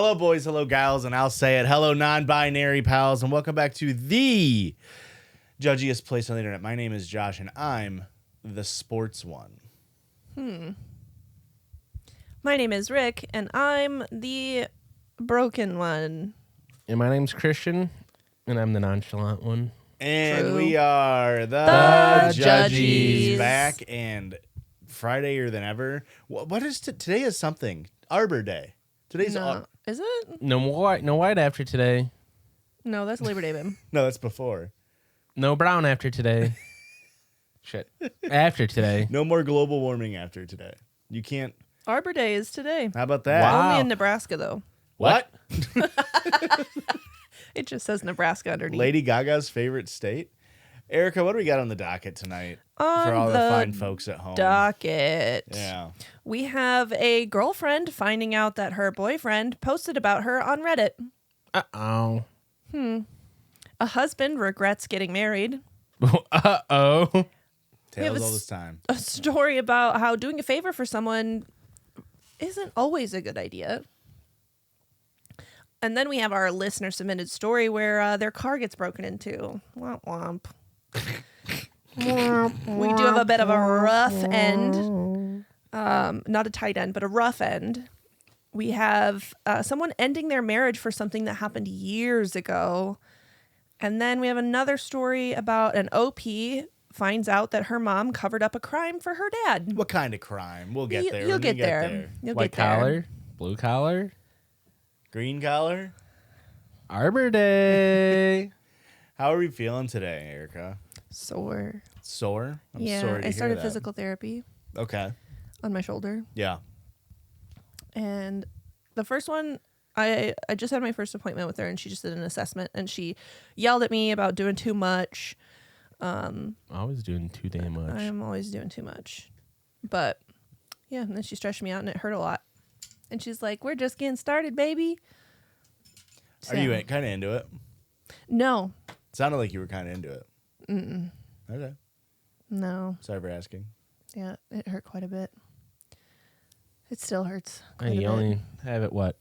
Hello, boys. Hello, gals. And I'll say it. Hello, non-binary pals. And welcome back to the judgiest place on the internet. My name is Josh, and I'm the sports one. My name is Rick, and I'm the broken one. And my name's Christian, and I'm the nonchalant one. And True. we are the Judgies. Back and Fridayer than ever. What is today? Is something Arbor Day. Today's Is it? No white after today. No, that's Labor Day, babe. No, that's before. No brown after today. Shit. After today. No more global warming after today. You can't. Arbor Day is today. How about that? Wow. Only in Nebraska, though. What? It just says Nebraska underneath. Lady Gaga's favorite state? Erica, what do we got on the docket tonight On for all the the fine folks at home? Docket. Yeah. We have a girlfriend finding out that her boyfriend posted about her on Reddit. Uh-oh. A husband regrets getting married. Uh-oh. have Tales a all this time. A story about how doing a favor for someone isn't always a good idea. And then we have our listener submitted story where their car gets broken into. Womp womp. We do have a bit of a rough end. Not a tight end, but a rough end. We have someone ending their marriage for something that happened years ago. And then we have another story about an OP finds out that her mom covered up a crime for her dad. What kind of crime? We'll get there. You'll when we get there. You'll White get there. collar. Blue collar. Green collar? Arbor Day. How are we feeling today, Erica? Sore. Sore? I'm Yeah, sorry to I hear started that. physical therapy Okay. on my shoulder. Yeah. And the first one, I just had my first appointment with her, and she just did an assessment, and she yelled at me about doing too much. Always doing too damn much. I'm always doing too much. But, yeah, and then she stretched me out, and it hurt a lot. And she's like, we're just getting started, baby. Are you kind of into it? No. Sounded like you were kind of into it. Mm-mm. Okay. No. Sorry for asking. Yeah, it hurt quite a bit. It still hurts Hey, quite a you bit. only have it, what,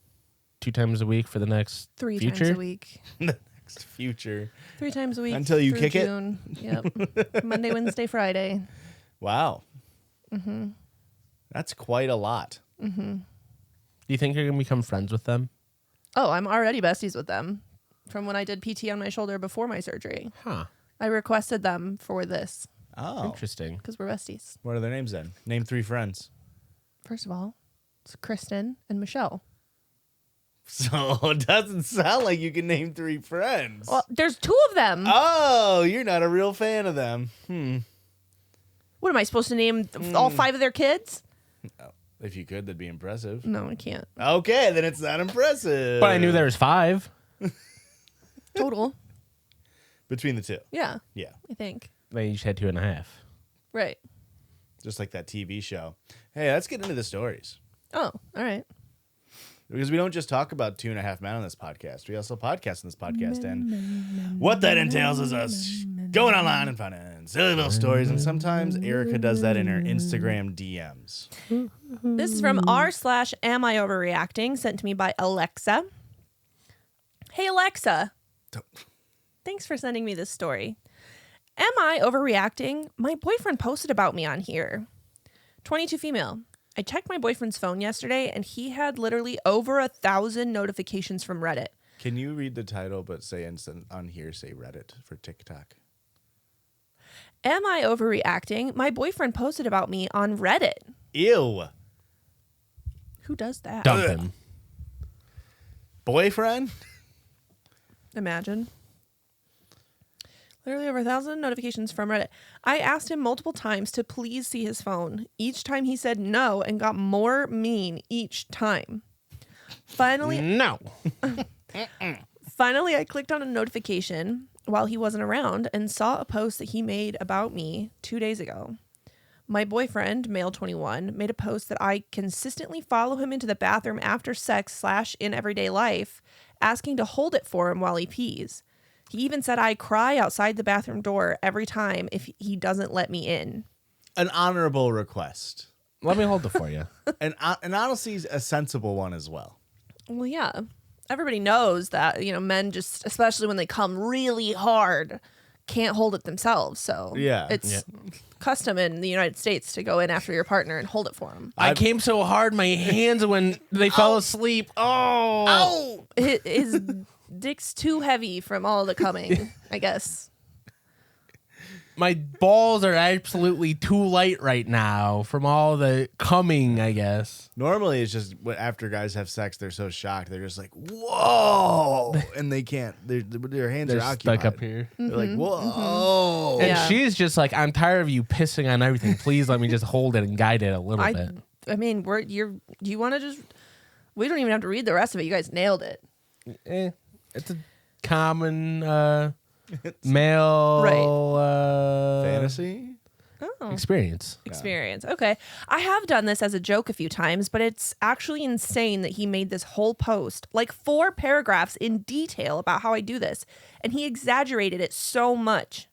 2 times a week for the next 3 future? times a week. The next future. 3 times a week. Until you through kick it? June. Yep. Monday, Wednesday, Friday. Wow. Mm-hmm. That's quite a lot. Mm-hmm. Do you think you're going to become friends with them? Oh, I'm already besties with them from when I did PT on my shoulder before my surgery. Huh. I requested them for this Oh. Interesting. because we're besties. What are their names then? Name 3 friends. First of all, it's Kristen and Michelle. So it doesn't sound like you can name 3 friends. Well, there's 2 of them. Oh, you're not a real fan of them. What am I supposed to name all 5 of their kids? If you could, that'd be impressive. No, I can't. Okay, then it's not impressive. But I knew there was 5. Total. Between the 2. Yeah, Yeah. I think. They each had 2.5. Right. Just like that TV show. Hey, let's get into the stories. Oh, all right. Because we don't just talk about 2.5 Men on this podcast. We also podcast on this podcast. And what that entails is us going online and finding silly little stories. And sometimes Erica does that in her Instagram DMs. This is from r/am I overreacting, sent to me by Alexa. Hey, Alexa. Thanks for sending me this story. Am I overreacting? My boyfriend posted about me on here. 22 female. I checked my boyfriend's phone yesterday, and he had literally over 1,000 notifications from Reddit. Can you read the title but say on here, say Reddit for TikTok? Am I overreacting? My boyfriend posted about me on Reddit. Ew. Who does that? Dump him. Boyfriend? Imagine. Literally over 1,000 notifications from Reddit. I asked him multiple times to please see his phone. Each time he said no and got more mean each time. Finally, No. Finally, I clicked on a notification while he wasn't around and saw a post that he made about me 2 days ago. My boyfriend, male 21, made a post that I consistently follow him into the bathroom after sex / in everyday life, asking to hold it for him while he pees. He even said I cry outside the bathroom door every time if he doesn't let me in. An honorable request. Let me hold it for you. And honestly, a sensible one as well. Well, yeah. Everybody knows that, men just, especially when they come really hard, can't hold it themselves. So it's custom in the United States to go in after your partner and hold it for them. I came so hard, my hands when they fell asleep. Oh! His dick's too heavy from all the coming, I guess. My balls are absolutely too light right now from all the coming, I guess. Normally, it's just after guys have sex, they're so shocked. They're just like, whoa. And they can't. Their hands They're are occupied. stuck up here. They're like, whoa. And Yeah. she's just like, I'm tired of you pissing on everything. Please let me just hold it and guide it a little bit. I mean, do you want to just, we don't even have to read the rest of it. You guys nailed it. It's a common male Fantasy? experience. Okay. I have done this as a joke a few times, but it's actually insane that he made this whole post, like 4 paragraphs in detail about how I do this, and he exaggerated it so much.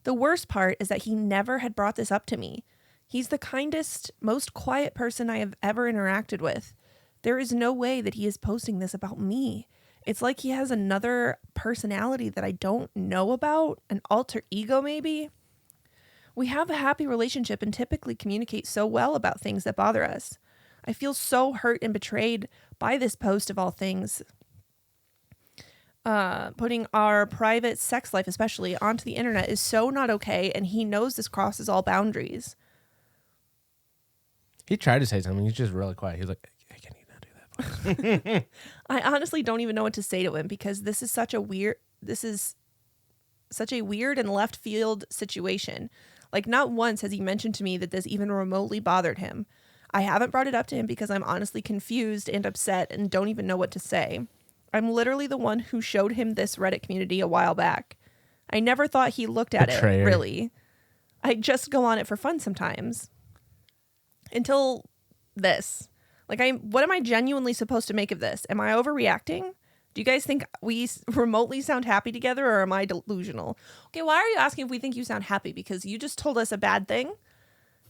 The worst part is that he never had brought this up to me. He's the kindest, most quiet person I have ever interacted with. There is no way that he is posting this about me. It's like he has another personality that I don't know about, an alter ego maybe. We have a happy relationship and typically communicate so well about things that bother us. I feel so hurt and betrayed by this post of all things. Putting our private sex life, especially, onto the internet is so not okay, and he knows this crosses all boundaries. He tried to say something. He's just really quiet. He's like, hey, can you not do that, please? I honestly don't even know what to say to him because this is such a weird and left field situation. Like, not once has he mentioned to me that this even remotely bothered him. I haven't brought it up to him because I'm honestly confused and upset and don't even know what to say. I'm literally the one who showed him this Reddit community a while back. I never thought he looked at Betrayer. it, really. I just go on it for fun sometimes. Until this. Like, what am I genuinely supposed to make of this? Am I overreacting? Do you guys think we remotely sound happy together, or am I delusional? Okay, why are you asking if we think you sound happy? Because you just told us a bad thing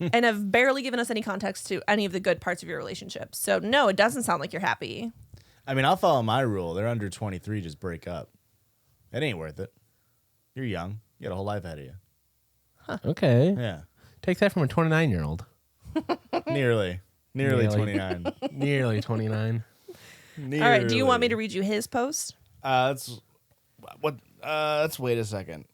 and have barely given us any context to any of the good parts of your relationship. So, no, it doesn't sound like you're happy. I mean, I'll follow my rule. They're under 23, just break up. It ain't worth it. You're young. You got a whole life ahead of you. Okay. Yeah. Take that from a 29-year-old. Nearly 29. Nearly 29. All right, do you want me to read you his post? Let's wait a second.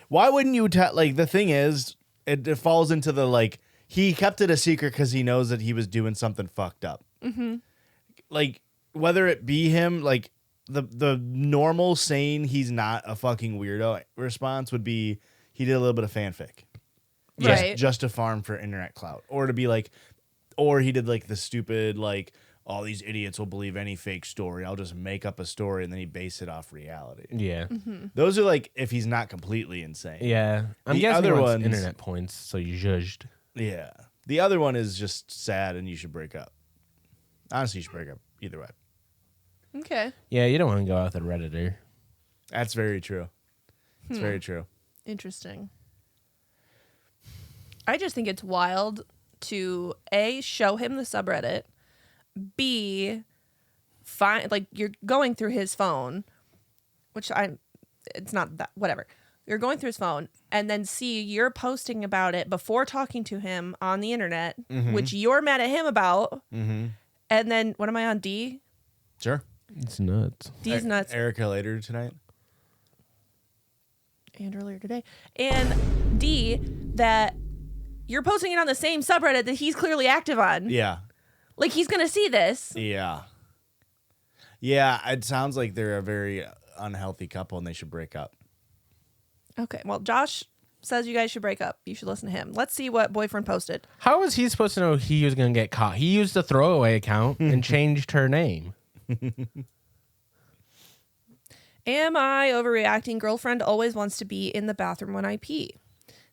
Why wouldn't you the thing is, it falls into the, like, he kept it a secret because he knows that he was doing something fucked up. Mm-hmm. Like, whether it be him, like, the normal sane he's not a fucking weirdo response would be he did a little bit of fanfic. Right. Just to farm for internet clout. Or to be like, or he did like the stupid, like, all these idiots will believe any fake story. I'll just make up a story and then he base it off reality. Yeah. Mm-hmm. Those are like if he's not completely insane. Yeah. I'm The guessing other he wants ones- internet points, so you judged. Yeah. The other one is just sad and you should break up. Honestly, you should break up either way. Okay. Yeah, you don't want to go out with a Redditor. That's very true. It's very true. Interesting. I just think it's wild to A, show him the subreddit, B, find, like, you're going through his phone, it's not that, whatever. You're going through his phone, and then C, you're posting about it before talking to him on the internet, which you're mad at him about. Mm-hmm. And then, what am I on, D? Sure. It's nuts. D's nuts. Erica later tonight. And earlier today. And D, that you're posting it on the same subreddit that he's clearly active on. Yeah. Like, he's going to see this. Yeah. Yeah, it sounds like they're a very unhealthy couple and they should break up. Okay, well, Josh says you guys should break up. You should listen to him. Let's see what boyfriend posted. How was he supposed to know he was going to get caught? He used a throwaway account and changed her name. Am I overreacting? Girlfriend always wants to be in the bathroom when I pee.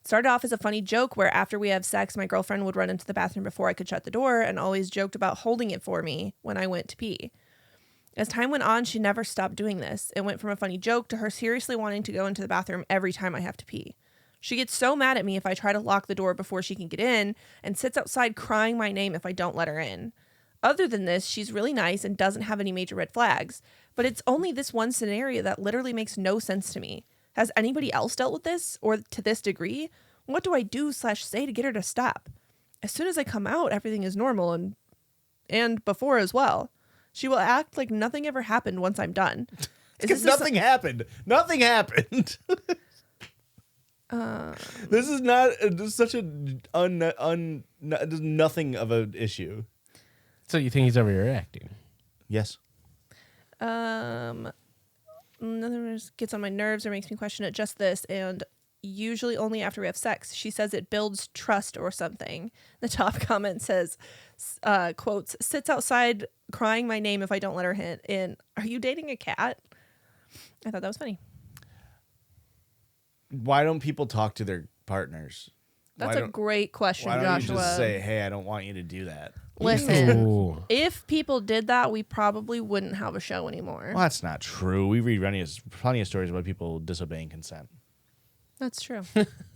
Started off as a funny joke where after we have sex, my girlfriend would run into the bathroom before I could shut the door and always joked about holding it for me when I went to pee. As time went on, she never stopped doing this. It went from a funny joke to her seriously wanting to go into the bathroom every time I have to pee. She gets so mad at me if I try to lock the door before she can get in and sits outside crying my name if I don't let her in. Other than this, she's really nice and doesn't have any major red flags. But it's only this one scenario that literally makes no sense to me. Has anybody else dealt with this or to this degree? What do I do/say to get her to stop? As soon as I come out, everything is normal and before as well. She will act like nothing ever happened once I'm done. Because nothing happened. Nothing happened. This is not. This is such a nothing of an issue. So you think he's overreacting? Yes. Nothing gets on my nerves or makes me question it. Just this, and usually only after we have sex. She says it builds trust or something. The top comment says, quotes, sits outside crying my name if I don't let her in. Are you dating a cat? I thought that was funny. Why don't people talk to their partners? That's a great question, Joshua. Why don't you just say, hey, I don't want you to do that? Listen, Ooh. if people did that, we probably wouldn't have a show anymore. Well, that's not true. We read plenty of stories about people disobeying consent. That's true.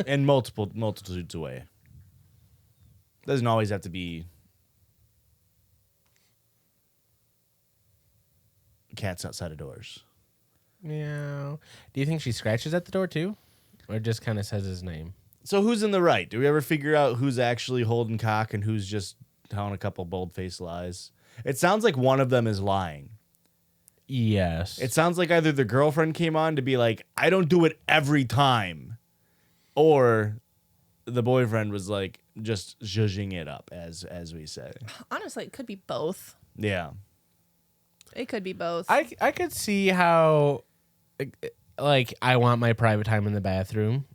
In multitudes of ways. Doesn't always have to be cats outside of doors. Yeah. Do you think she scratches at the door too? Or just kind of says his name? So who's in the right? Do we ever figure out who's actually holding cock and who's just telling a couple bold-faced lies? It sounds like one of them is lying. Yes. It sounds like either the girlfriend came on to be like, I don't do it every time. Or the boyfriend was like just zhuzhing it up, as we say. Honestly, it could be both. Yeah. It could be both. I could see how, like, I want my private time in the bathroom,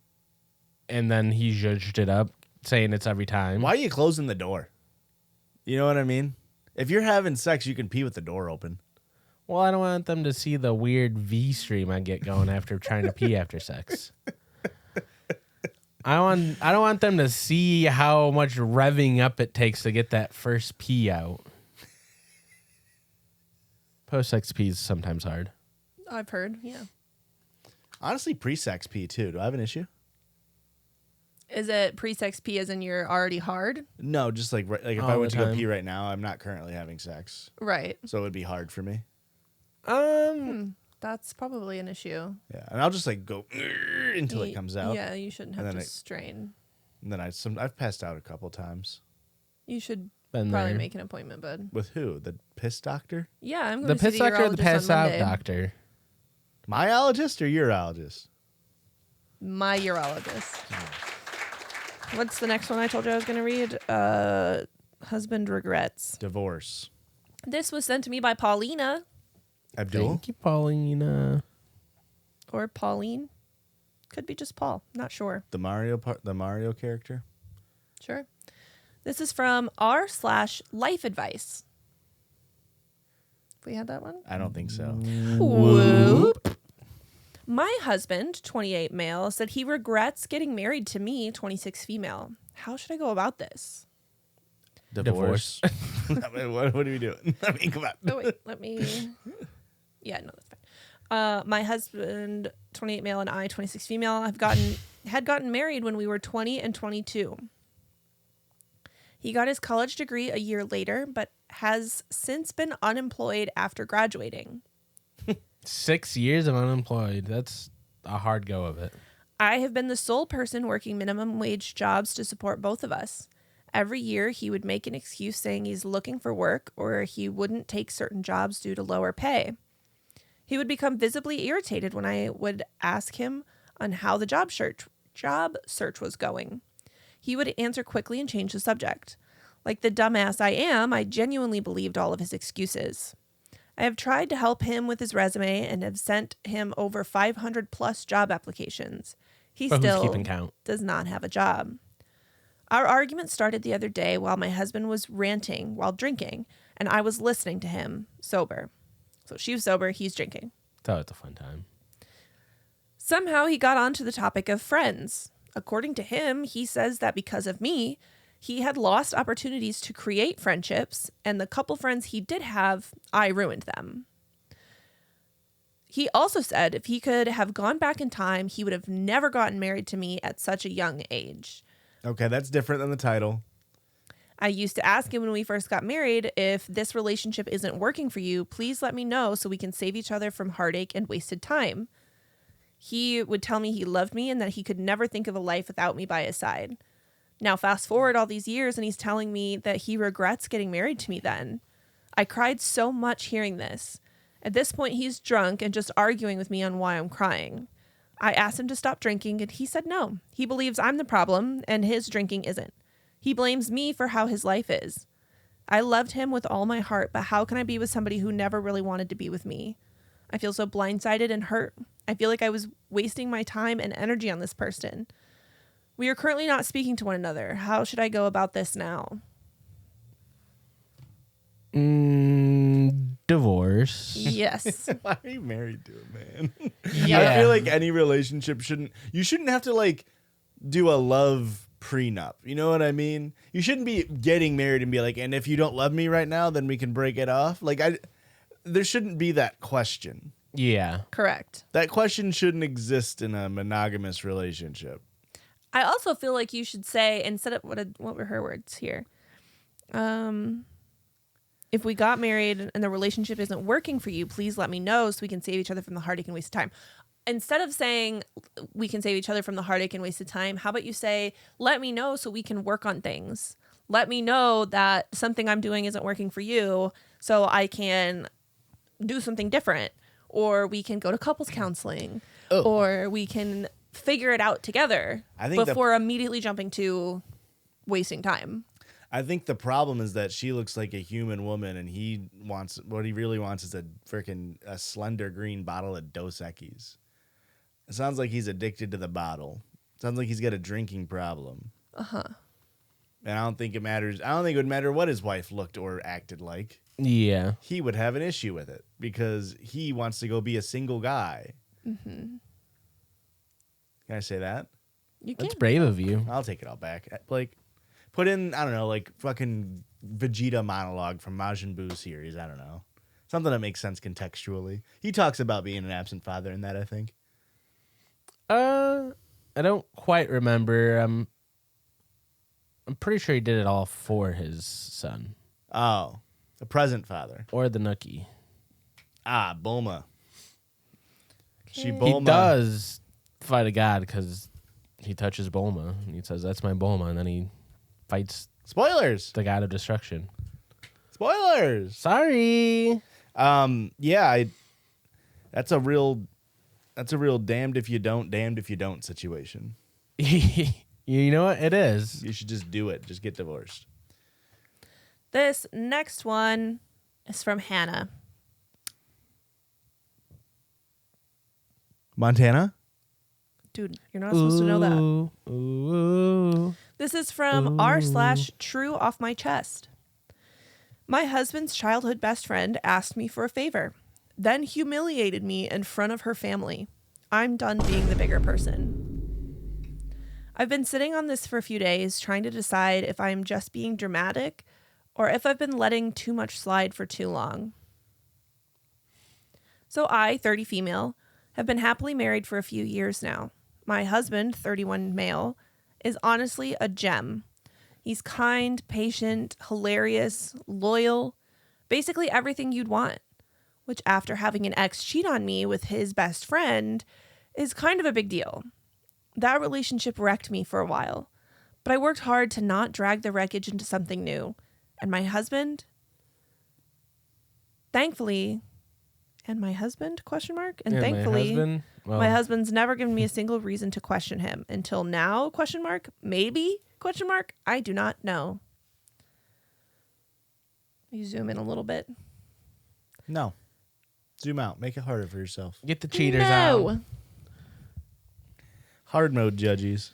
and then he zhuzhed it up, saying it's every time. Why are you closing the door? You know what I mean? If you're having sex, you can pee with the door open. Well, I don't want them to see the weird V stream I get going after trying to pee after sex. I don't want them to see how much revving up it takes to get that first pee out. Post-sex pee is sometimes hard. I've heard, yeah. Honestly, pre-sex pee too. Do I have an issue? Is it pre-sex pee as in you're already hard? No, just like if All I went the to go time. pee right now, I'm not currently having sex. Right. So it would be hard for me. That's probably an issue. Yeah, and I'll just like go until it comes out. Yeah, you shouldn't have And to then strain. And then I've passed out a couple times. You should Been probably there. make an appointment, bud. With who? The piss doctor? Yeah, I'm going The to see piss doctor or the urologist pass on out Monday. doctor? Myologist or urologist? My urologist. What's the next one I told you I was going to read? Husband regrets. Divorce. This was sent to me by Paulina Abdul? Thank you, Paulina. or Pauline. Could be just Paul. Not sure. The Mario character? Sure. This is from r/life advice. We had that one? I don't think so. Whoop. My husband, 28 male, said he regrets getting married to me, 26 female. How should I go about this? Divorce. what are we doing? I mean, come on. Oh, wait. Let me... Yeah, no, that's fine. My husband, 28 male, and I, 26 female, had gotten married when we were 20 and 22. He got his college degree a year later, but has since been unemployed after graduating. 6 years of unemployed. That's a hard go of it. I have been the sole person working minimum wage jobs to support both of us. Every year, he would make an excuse saying he's looking for work or he wouldn't take certain jobs due to lower pay. He would become visibly irritated when I would ask him on how the job search was going. He would answer quickly and change the subject. Like the dumbass I am, I genuinely believed all of his excuses. I have tried to help him with his resume and have sent him over 500 plus job applications. He But who's still keeping count? does not have a job. Our argument started the other day while my husband was ranting while drinking, and I was listening to him sober. So she was sober, he's drinking. So it's a fun time. Somehow he got onto the topic of friends. According to him, he says that because of me, he had lost opportunities to create friendships, and the couple friends he did have, I ruined them. He also said if he could have gone back in time, he would have never gotten married to me at such a young age. Okay, that's different than the title. I used to ask him when we first got married, if this relationship isn't working for you, please let me know so we can save each other from heartache and wasted time. He would tell me he loved me and that he could never think of a life without me by his side. Now, fast forward all these years and he's telling me that he regrets getting married to me then. I cried so much hearing this. At this point, he's drunk and just arguing with me on why I'm crying. I asked him to stop drinking and he said no. He believes I'm the problem and his drinking isn't. He blames me for how his life is. I loved him with all my heart, but how can I be with somebody who never really wanted to be with me? I feel so blindsided and hurt. I feel like I was wasting my time and energy on this person. We are currently not speaking to one another. How should I go about this now? Divorce. Yes. Why are you married to a man? Yeah. I feel like any relationship you shouldn't have to like do a love prenup. You know what I mean? You shouldn't be getting married and be like, and if you don't love me right now, then we can break it off. Like there shouldn't be that question. Yeah. Correct. That question shouldn't exist in a monogamous relationship. I also feel like you should say, instead of what were her words here? If we got married and the relationship isn't working for you, please let me know so we can save each other from the heartache and waste of time. Instead of saying we can save each other from the heartache and waste of time, how about you say, let me know so we can work on things. Let me know that something I'm doing isn't working for you so I can do something different. Or we can go to couples counseling. Or we can figure it out together before immediately jumping to wasting time. I think the problem is that she looks like a human woman, and what he really wants is a slender green bottle of Dos Equis. It sounds like he's addicted to the bottle. It sounds like he's got a drinking problem. And I don't think it matters. I don't think it would matter what his wife looked or acted like. Yeah. He would have an issue with it because he wants to go be a single guy. Mm-hmm. Can I say that? You can. That's brave of you. I'll take it all back. Like, put in, I don't know, like fucking Vegeta monologue from Majin Buu series. I don't know. Something that makes sense contextually. He talks about being an absent father in that, I think. I don't quite remember. I'm pretty sure he did it all for his son. Oh, the present father. Or the Nookie. Ah, Bulma. She Okay. Bulma. He does fight a god because he touches Bulma. And he says, that's my Bulma. And then he fights Spoilers. the god of destruction. Spoilers. Sorry. Yeah, that's a real damned if you don't situation. You know what? It is. You should just do it. Just get divorced. This next one is from Hannah. Montana? Dude, you're not supposed to know that. Ooh. This is from r/true off my chest. My husband's childhood best friend asked me for a favor, then humiliated me in front of her family. I'm done being the bigger person. I've been sitting on this for a few days, trying to decide if I'm just being dramatic or if I've been letting too much slide for too long. So I, 30 female, have been happily married for a few years now. My husband, 31 male, is honestly a gem. He's kind, patient, hilarious, loyal, basically everything you'd want, which after having an ex cheat on me with his best friend is kind of a big deal. That relationship wrecked me for a while, but I worked hard to not drag the wreckage into something new. And my husband, thankfully, and my husband, ? And thankfully, my husband's never given me a single reason to question him until now, ? Maybe, ? I do not know. You zoom in a little bit. No. Zoom out. Make it harder for yourself. Get the cheaters out. Hard mode, Judgies.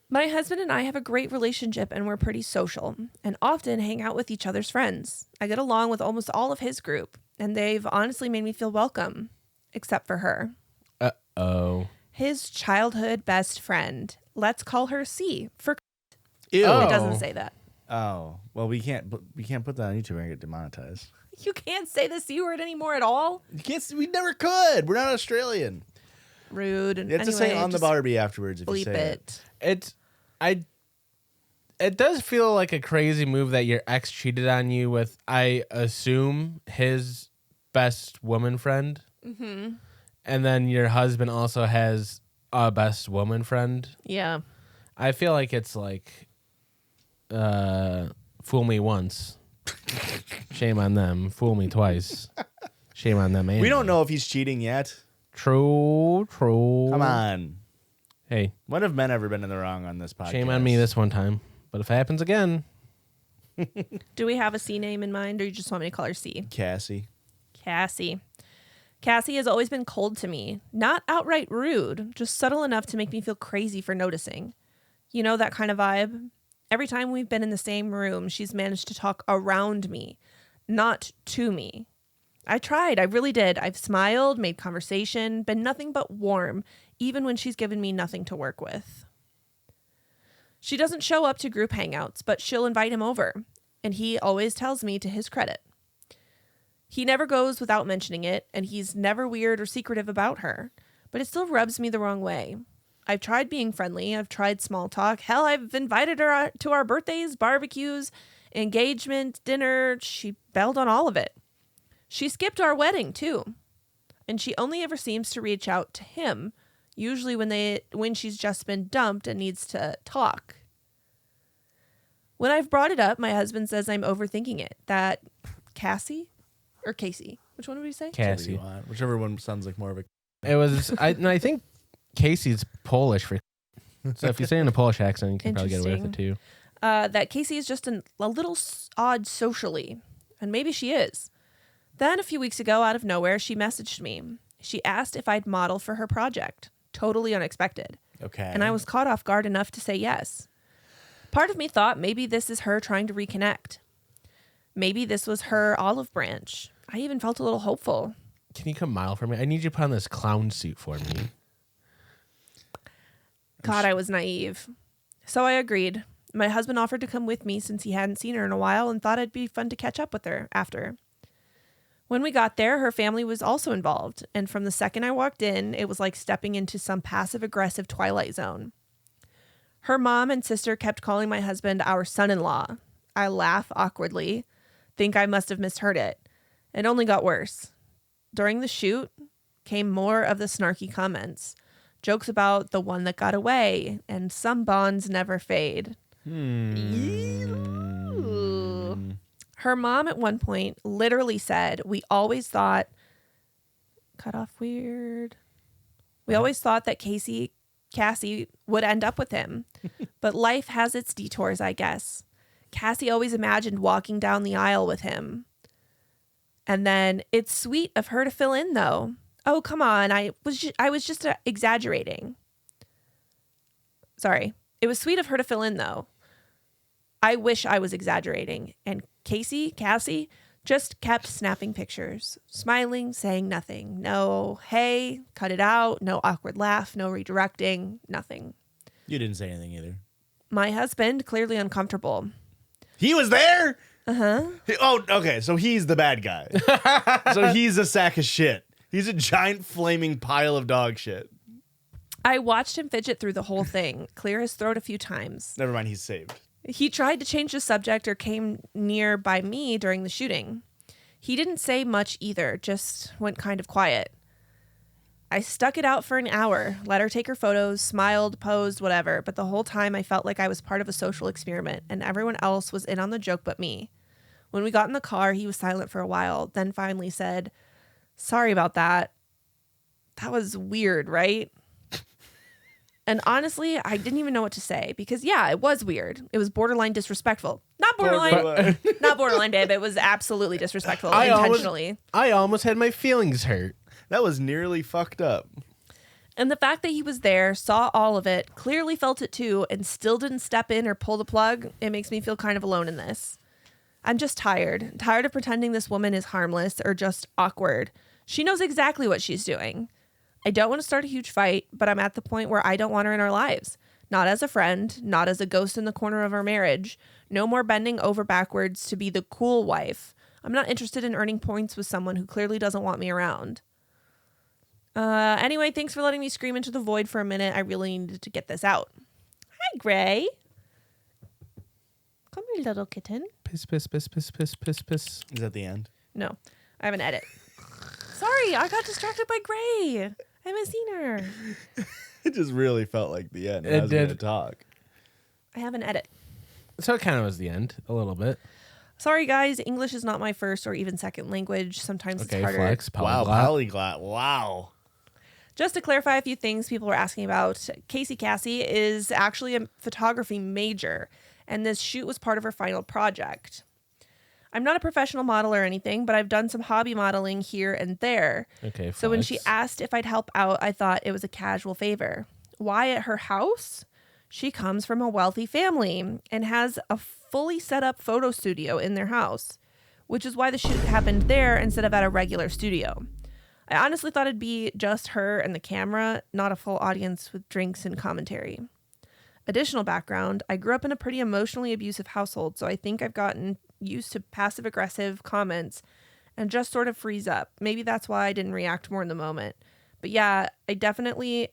My husband and I have a great relationship and we're pretty social and often hang out with each other's friends. I get along with almost all of his group and they've honestly made me feel welcome, except for her. Uh-oh. His childhood best friend. Let's call her C for Ew. Oh. It doesn't say that. Oh. Well, we can't put that on YouTube and get demonetized. You can't say the C word anymore at all. You can't. We never could. We're not Australian. Rude. You have to say on the Barbie afterwards if you bleep say it. it. It does feel like a crazy move that your ex cheated on you with, I assume, his best woman friend. Mm-hmm. And then your husband also has a best woman friend. Yeah. I feel like it's like, fool me once. Shame on them. Fool me twice. Shame on them. We don't know if he's cheating yet. True. Come on. Hey. When have men ever been in the wrong on this podcast? Shame on me this one time. But if it happens again. Do we have a C name in mind, or you just want me to call her C? Cassie. Cassie. Cassie has always been cold to me. Not outright rude, just subtle enough to make me feel crazy for noticing. You know, that kind of vibe? Every time we've been in the same room, she's managed to talk around me, not to me. I tried. I really did. I've smiled, made conversation, been nothing but warm, even when she's given me nothing to work with. She doesn't show up to group hangouts, but she'll invite him over, and he always tells me to his credit. He never goes without mentioning it, and he's never weird or secretive about her, but it still rubs me the wrong way. I've tried being friendly. I've tried small talk. Hell, I've invited her to our birthdays, barbecues, engagement, dinner. She bailed on all of it. She skipped our wedding, too. And she only ever seems to reach out to him, usually when she's just been dumped and needs to talk. When I've brought it up, my husband says I'm overthinking it. That Cassie or Casey? Which one would we say? Cassie. Whichever one sounds like more of a... It was, I think Casey's Polish for... So if you say it in a Polish accent, you can probably get away with it too. That Casey is just a little odd socially. And maybe she is. Then a few weeks ago, out of nowhere, she messaged me. She asked if I'd model for her project. Totally unexpected. Okay. And I was caught off guard enough to say yes. Part of me thought maybe this is her trying to reconnect. Maybe this was her olive branch. I even felt a little hopeful. Can you come mile for me? I need you to put on this clown suit for me. God, I was naive. So I agreed. My husband offered to come with me since he hadn't seen her in a while and thought it'd be fun to catch up with her after. When we got there, her family was also involved, and from the second I walked in, it was like stepping into some passive-aggressive Twilight Zone. Her mom and sister kept calling my husband our son-in-law. I laugh awkwardly, think I must have misheard it. It only got worse. During the shoot came more of the snarky comments, jokes about the one that got away, and some bonds never fade. Her mom at one point literally said, we always thought that Cassie would end up with him. But life has its detours, I guess. Cassie always imagined walking down the aisle with him. And then, it's sweet of her to fill in, though. Oh, come on. I was just exaggerating. Sorry. It was sweet of her to fill in, though. I wish I was exaggerating. And Cassie, just kept snapping pictures, smiling, saying nothing. No, hey, cut it out. No awkward laugh, no redirecting, nothing. You didn't say anything either. My husband, clearly uncomfortable. He was there? Uh-huh. Oh, okay. So he's the bad guy. So he's a sack of shit. He's a giant flaming pile of dog shit. I watched him fidget through the whole thing, clear his throat a few times. Never mind, he's saved. He tried to change the subject or came near by me during the shooting. He didn't say much either, just went kind of quiet. I stuck it out for an hour, let her take her photos, smiled, posed, whatever, but the whole time I felt like I was part of a social experiment and everyone else was in on the joke but me. When we got in the car, he was silent for a while, then finally said, "Sorry about that. That was weird, right?" And honestly, I didn't even know what to say because, yeah, it was weird. It was borderline disrespectful. Not borderline. Not borderline, babe. It was absolutely disrespectful intentionally. I almost had my feelings hurt. That was nearly fucked up. And the fact that he was there, saw all of it, clearly felt it too, and still didn't step in or pull the plug, it makes me feel kind of alone in this. I'm just tired. Tired of pretending this woman is harmless or just awkward. She knows exactly what she's doing. I don't want to start a huge fight, but I'm at the point where I don't want her in our lives. Not as a friend, not as a ghost in the corner of our marriage. No more bending over backwards to be the cool wife. I'm not interested in earning points with someone who clearly doesn't want me around. Anyway, thanks for letting me scream into the void for a minute. I really needed to get this out. Hi, Gray. Come here, little kitten. Piss, piss, piss, piss, piss, piss, piss. Is that the end? No, I have an edit. Sorry, I got distracted by Gray. I haven't seen her. It just really felt like the end. It I was did. gonna talk. I have an edit. So it kind of was the end, a little bit. Sorry, guys. English is not my first or even second language. Sometimes Okay, it's harder. flex, Wow, polyglot. polyglot. Wow. Just to clarify a few things people were asking about, Cassie is actually a photography major, and this shoot was part of her final project. I'm not a professional model or anything, but I've done some hobby modeling here and there. Okay, So when she flex. asked if I'd help out, I thought it was a casual favor. Why at her house? She comes from a wealthy family and has a fully set up photo studio in their house, which is why the shoot happened there instead of at a regular studio. I honestly thought it'd be just her and the camera, not a full audience with drinks and commentary. Additional background, I grew up in a pretty emotionally abusive household, so I think I've gotten used to passive-aggressive comments and just sort of freeze up. Maybe that's why I didn't react more in the moment. But yeah, it definitely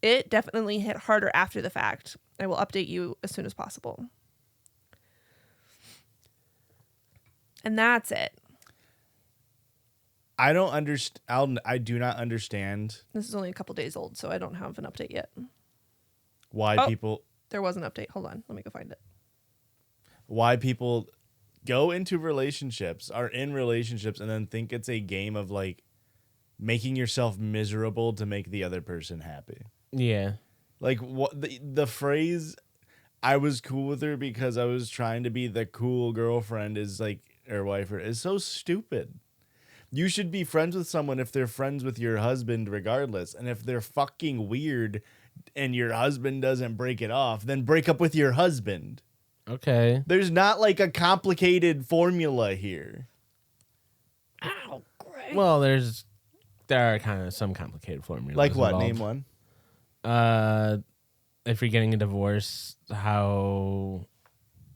hit harder after the fact. I will update you as soon as possible. And that's it. I don't understand. I do not understand This is only a couple days old, so I don't have an update yet. why people There was an update. Hold on. Let me go find it. go into relationships, are in relationships, and then think it's a game of like making yourself miserable to make the other person happy. Yeah. Like what the phrase "I was cool with her because I was trying to be the cool girlfriend" is like, or wife, is so stupid. You should be friends with someone if they're friends with your husband regardless. And if they're fucking weird and your husband doesn't break it off, then break up with your husband. Okay. There's not like a complicated formula here. Ow, great. Well, there are kind of some complicated formulas. Like what? involved. Name one. If you're getting a divorce, how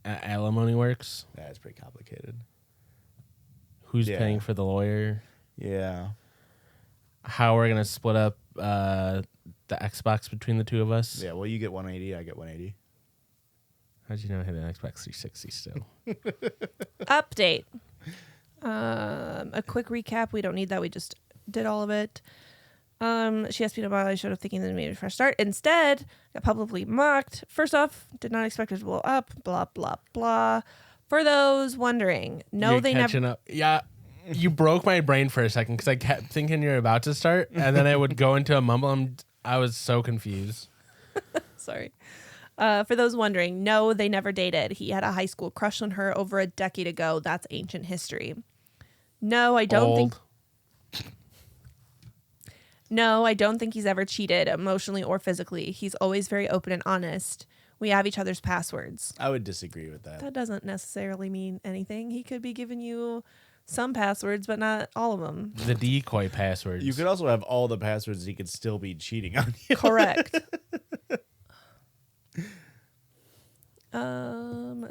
alimony works, That's pretty complicated. who's Yeah. paying for the lawyer, Yeah. how we're gonna split up the Xbox between the two of us. Yeah. Well, you get 180. I get 180. How'd you not hit an Xbox 360 still? Update. A quick recap. We don't need that. We just did all of it. She asked me to buy. I showed up thinking that it made a fresh start. Instead, got publicly mocked. First off, did not expect it to blow up. Blah blah blah. For those wondering, no, You're they never. catching up. Yeah. You broke my brain for a second because I kept thinking you're about to start, and then I would go into a mumble. I was so confused. Sorry. For those wondering, no, they never dated. He had a high school crush on her over a decade ago. That's ancient history. No, I don't think. No, I don't think he's ever cheated emotionally or physically. He's always very open and honest. We have each other's passwords. I would disagree with that. That doesn't necessarily mean anything. He could be giving you some passwords, but not all of them. The decoy passwords. You could also have all the passwords. He could still be cheating on you. Correct.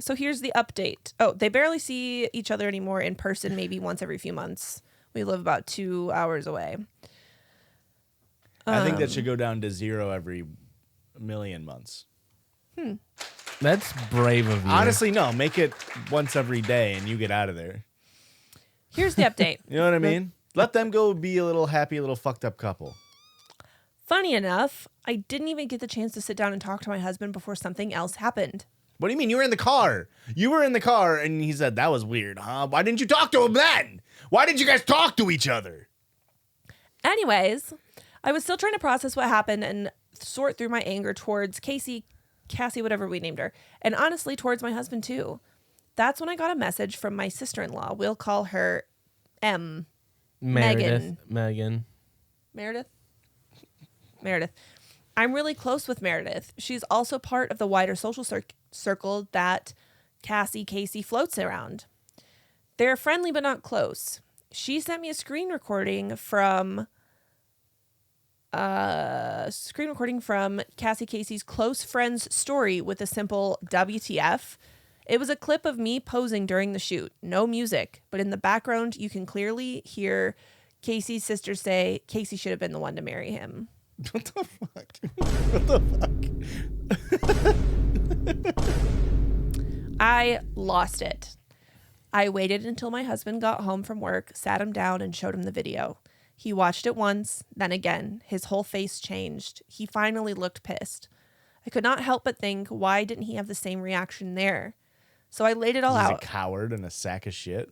So here's the update. Oh, they barely see each other anymore in person, maybe once every few months. We live about 2 hours away. I think that should go down to 0 every million months. That's brave of you. Honestly, no. Make it once every day and you get out of there. Here's the update. You know what I mean? Let them go be a little happy, little fucked up couple. Funny enough, I didn't even get the chance to sit down and talk to my husband before something else happened. What do you mean? You were in the car. You were in the car and he said, that was weird, huh? Why didn't you talk to him then? Why didn't you guys talk to each other? Anyways, I was still trying to process what happened and sort through my anger towards Cassie, whatever we named her, and honestly towards my husband too. That's when I got a message from my sister-in-law. We'll call her M. Meredith. Meredith. I'm really close with Meredith. She's also part of the wider social circle that Cassie floats around. They're friendly but not close. She sent me a screen recording from Cassie's close friend's story with a simple WTF. It was a clip of me posing during the shoot. No music, but in the background you can clearly hear Casey's sister say Casey should have been the one to marry him. What the fuck? What the fuck? I lost it. I waited until my husband got home from work, sat him down, and showed him the video. He watched it once, then again. His whole face changed. He finally looked pissed. I could not help but think, why didn't he have the same reaction there? So I laid it all He's out. a coward and a sack of shit.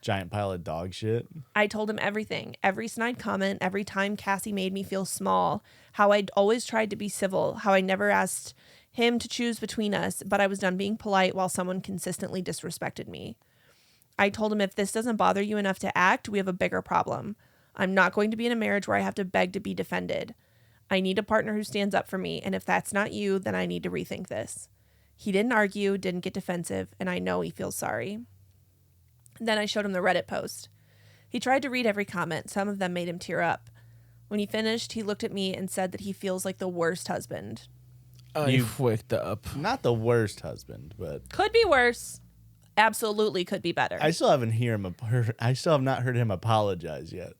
Giant pile of dog shit. I told him everything. Every snide comment, every time Cassie made me feel small, how I'd always tried to be civil, how I never asked him to choose between us, but I was done being polite while someone consistently disrespected me. I told him, if this doesn't bother you enough to act, we have a bigger problem. I'm not going to be in a marriage where I have to beg to be defended. I need a partner who stands up for me, and if that's not you, then I need to rethink this. He didn't argue, didn't get defensive, and I know he feels sorry. Then I showed him the Reddit post. He tried to read every comment. Some of them made him tear up. When he finished, he looked at me and said that he feels like the worst husband. You've waked up. Not the worst husband, but Could be worse. Absolutely could be better. I still have not heard him apologize yet.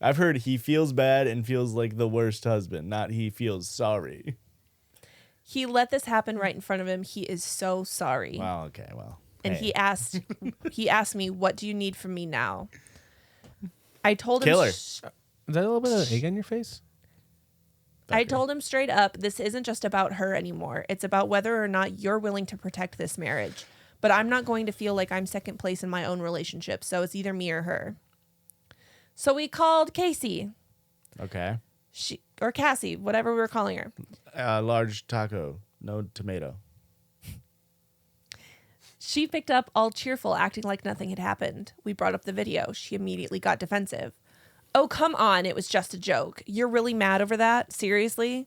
I've heard he feels bad and feels like the worst husband, not he feels sorry. He let this happen right in front of him. He is so sorry. Well, okay, well. And hey. he asked me, what do you need from me now? I told him. Killer. Is that a little bit of egg on your face? I told him straight up, this isn't just about her anymore. It's about whether or not you're willing to protect this marriage. But I'm not going to feel like I'm second place in my own relationship. So it's either me or her. So we called Casey. Okay. Or Cassie, whatever we were calling her. Large taco, no tomato. She picked up all cheerful, acting like nothing had happened. We brought up the video. She immediately got defensive. Oh, come on. It was just a joke. You're really mad over that? Seriously?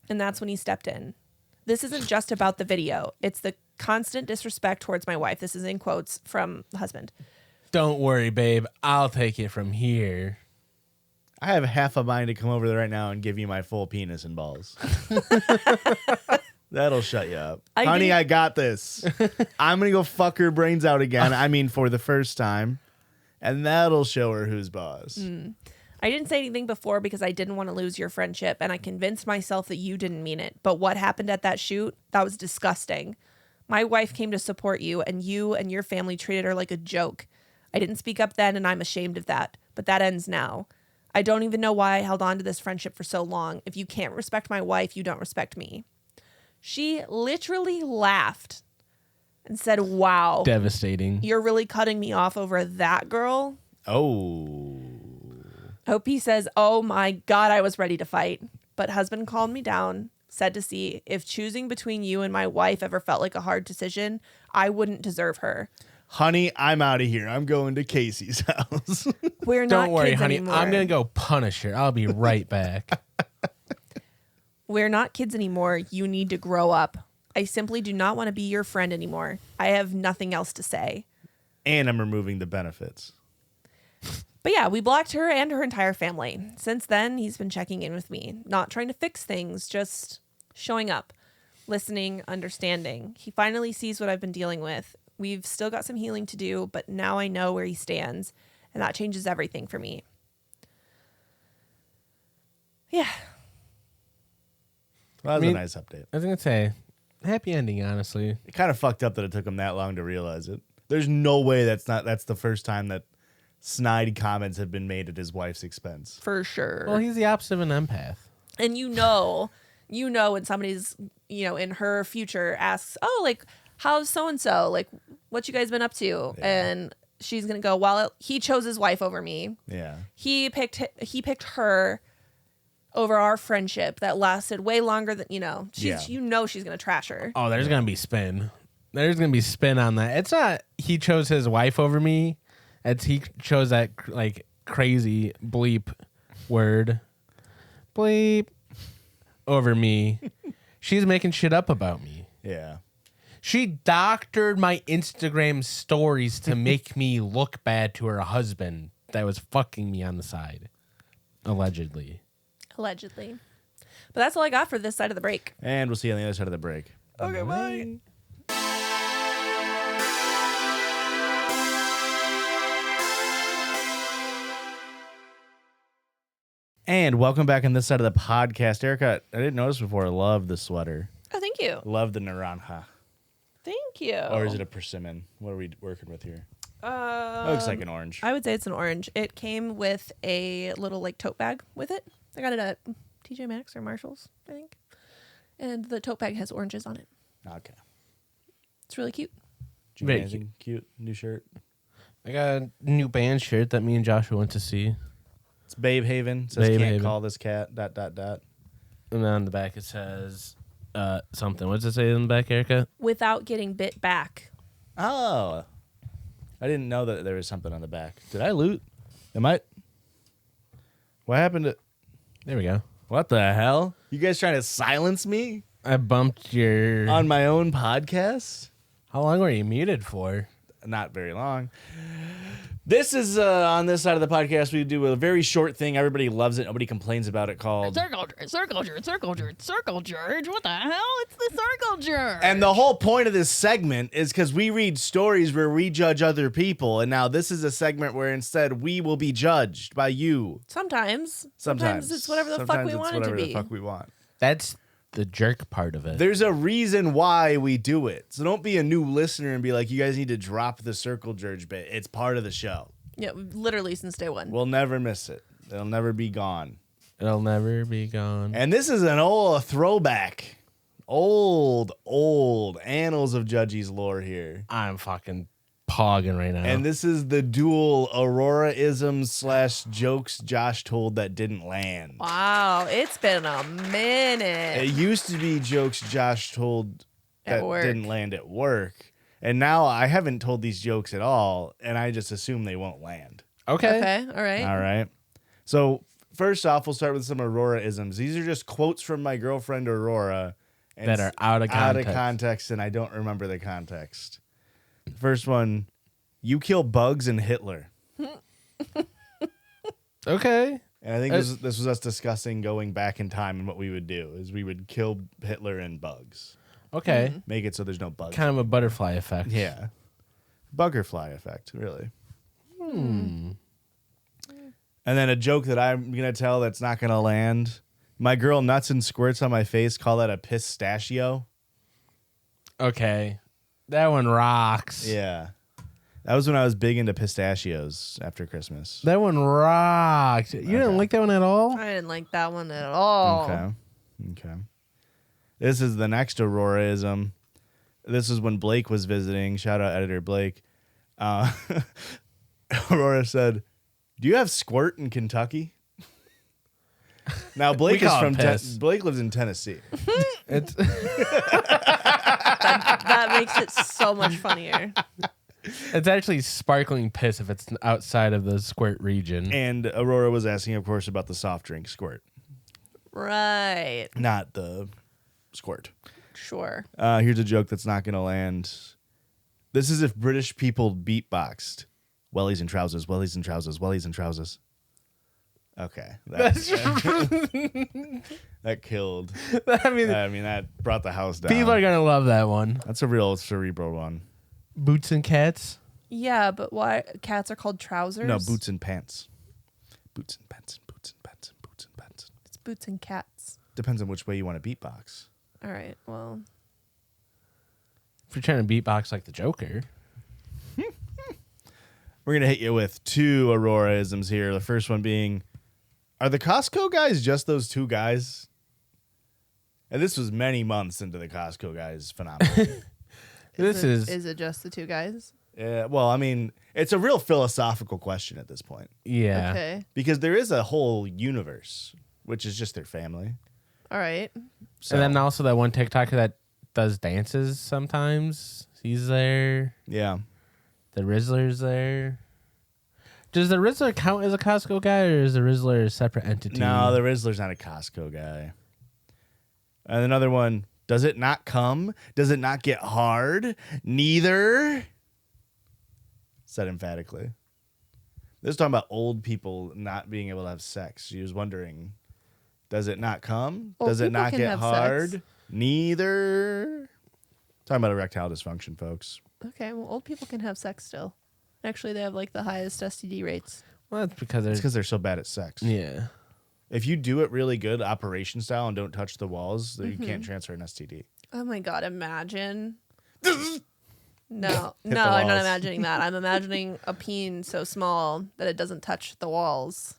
And that's when he stepped in. This isn't just about the video. It's the constant disrespect towards my wife. This is in quotes from the husband. Don't worry, babe. I'll take it from here. I have half a mind to come over there right now and give you my full penis and balls. That'll shut you up. Honey, I got this. I'm going to go fuck her brains out again. I mean, for the first time. And that'll show her who's boss. I didn't say anything before because I didn't want to lose your friendship, and I convinced myself that you didn't mean it. But what happened at that shoot, that was disgusting. My wife came to support you, and your family treated her like a joke. I didn't speak up then, and I'm ashamed of that. But that ends now. I don't even know why I held on to this friendship for so long. If you can't respect my wife, you don't respect me. She literally laughed and said, wow. Devastating. You're really cutting me off over that girl? Oh. OP says, oh my God, I was ready to fight. But husband calmed me down, said to see if choosing between you and my wife ever felt like a hard decision, I wouldn't deserve her. Honey, I'm out of here. I'm going to Casey's house. We're not Don't worry, kids honey. anymore. I'm going to go punish her. I'll be right back. We're not kids anymore. You need to grow up. I simply do not want to be your friend anymore. I have nothing else to say. And I'm removing the benefits. But yeah, we blocked her and her entire family. Since then, he's been checking in with me, not trying to fix things, just showing up, listening, understanding. He finally sees what I've been dealing with. We've still got some healing to do, but now I know where he stands, and that changes everything for me. Yeah. Well, that was a nice update. I was going to say, happy ending, honestly. It kind of fucked up that it took him that long to realize it. There's no way that's the first time that snide comments have been made at his wife's expense. For sure. Well, he's the opposite of an empath. And you know when somebody's, in her future asks, oh, like, how's so-and-so? Like, what you guys been up to? Yeah. And she's going to go, well, he chose his wife over me. Yeah. He picked her over our friendship that lasted way longer than, she's going to trash her. Oh, there's going to be spin. There's going to be spin on that. It's not he chose his wife over me. It's he chose that like crazy bleep word. Bleep over me. She's making shit up about me. Yeah. She doctored my Instagram stories to make me look bad to her husband that was fucking me on the side. Allegedly. But that's all I got for this side of the break. And we'll see you on the other side of the break. Okay, bye. And welcome back on this side of the podcast. Erica, I didn't notice before, I love the sweater. Oh, thank you. Love the naranja. Thank you. Or is it a persimmon? What are we working with here? It looks like an orange. I would say it's an orange. It came with a little like tote bag with it. I got it at TJ Maxx or Marshall's, I think. And the tote bag has oranges on it. Okay. It's really cute. Very Amazing. Cute. New shirt. I got a new band shirt that me and Joshua went to see. It's Babe Haven. It says Babe can't Haven. call this cat. ... And then on the back it says something. What does it say on the back, Erica? Without getting bit back. Oh. I didn't know that there was something on the back. Did I loot? What happened to... There we go. What the hell? You guys trying to silence me I bumped your... on my own podcast? How long were you muted for? Not very long. This is on this side of the podcast. We do a very short thing. Everybody loves it. Nobody complains about it. Called Circle George. What the hell? It's the Circle George. And the whole point of this segment is because we read stories where we judge other people, and now this is a segment where instead we will be judged by you. Sometimes it's whatever the fuck Sometimes we it's want it to whatever be. the fuck we want. That's the jerk part of it. There's a reason why we do it. So don't be a new listener and be like, you guys need to drop the Circle George bit. It's part of the show. Yeah, literally since day one. We'll never miss it. It'll never be gone. It'll never be gone. And this is an old throwback. Old annals of Judgies lore here. I'm fucking pogging right now. And this is the dual Aurora-isms / jokes Josh told that didn't land. Wow, it's been a minute. It used to be jokes Josh told At that work. didn't land at work. And now I haven't told these jokes at all, and I just assume they won't land. Okay, all right. All right. So first off, we'll start with some Aurora-isms. These are just quotes from my girlfriend Aurora. And That are out of context, and I don't remember the context. First one, you kill bugs and Hitler. Okay. And I think this was us discussing going back in time and what we would do is we would kill Hitler and bugs. Okay. Make it so there's no bugs. Kind of a butterfly effect. Yeah. Buggerfly effect, really. And then a joke that I'm going to tell that's not going to land. My girl nuts and squirts on my face, call that a pistachio. Okay. That one rocks. Yeah. That was when I was big into pistachios after Christmas. That one rocked. You didn't like that one at all? I didn't like that one at all. Okay. This is the next Auroraism. This is when Blake was visiting. Shout out editor Blake. Aurora said, "Do you have squirt in Kentucky?" Now Blake is call it from piss. Blake lives in Tennessee. It's That makes it so much funnier. it's actually sparkling piss if it's outside of the squirt region. And Aurora was asking, of course, about the soft drink squirt, Right. not the squirt. Sure. Here's a joke that's not going to land. This is if British people beatboxed. Wellies and trousers, wellies and trousers, wellies and trousers. Okay. That killed. I mean, That brought the house down. people are going to love that one. That's a real cerebral one. Boots and cats. Yeah, but why cats are called trousers? No, boots and pants. Boots and pants and boots and pants and boots and pants. It's boots and cats. Depends on which way you want to beatbox. All right. Well, If you're trying to beatbox like the Joker. We're going to hit you with two Aurora-isms here. The first one being, are the Costco guys just those two guys? And this was many months into the Costco guys phenomenon. is it just the two guys? Well, I mean, it's a real philosophical question at this point. Yeah. Okay. Because there is a whole universe, which is just their family. All right. So, And then also that one TikToker that does dances sometimes. He's there. yeah. The Rizzler's there. Does the Rizzler count as a Costco guy, or is the Rizzler a separate entity? No, the Rizzler's not a Costco guy. And another one, does it not come? Does it not get hard? Neither. Said emphatically. This is talking about old people not being able to have sex. She was wondering, does it not come? Old Does it people not can get have hard? sex. Neither. Talking about erectile dysfunction, folks. Okay. Well, old people can have sex still. Actually, they have like the highest STD rates. Well, that's because It's there's. because they're so bad at sex. Yeah. If you do it really good, operation style, and don't touch the walls, then you Mm-hmm. can't transfer an STD. Oh my God. Imagine. No, the no, I'm not walls. imagining that. I'm imagining a peen so small that it doesn't touch the walls.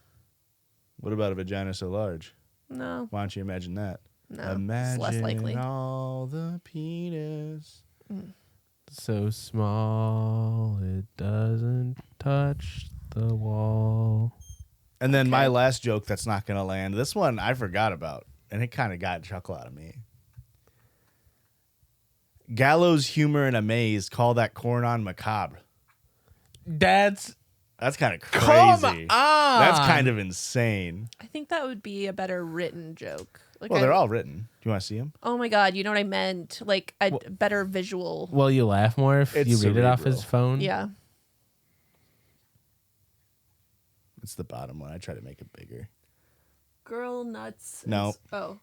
What about a vagina so large? No, Why don't you imagine that? no, Imagine it's less likely. all the penis. So small it doesn't touch the wall. And then my Okay. last joke that's not going to land. This one I forgot about, and it kind of got a chuckle out of me. Gallows humor in a maze. Call that corn on macabre. That's That's kind of come crazy. on. That's kind of insane. I think that would be a better written joke. Like Well, they're all written. Do you want to see them? Oh my god, you know what I meant? Like a better visual. Will you laugh more if It's you read it off cerebral. his phone? Yeah. It's the bottom one. I try to make it bigger. Girl nuts. No. Oh.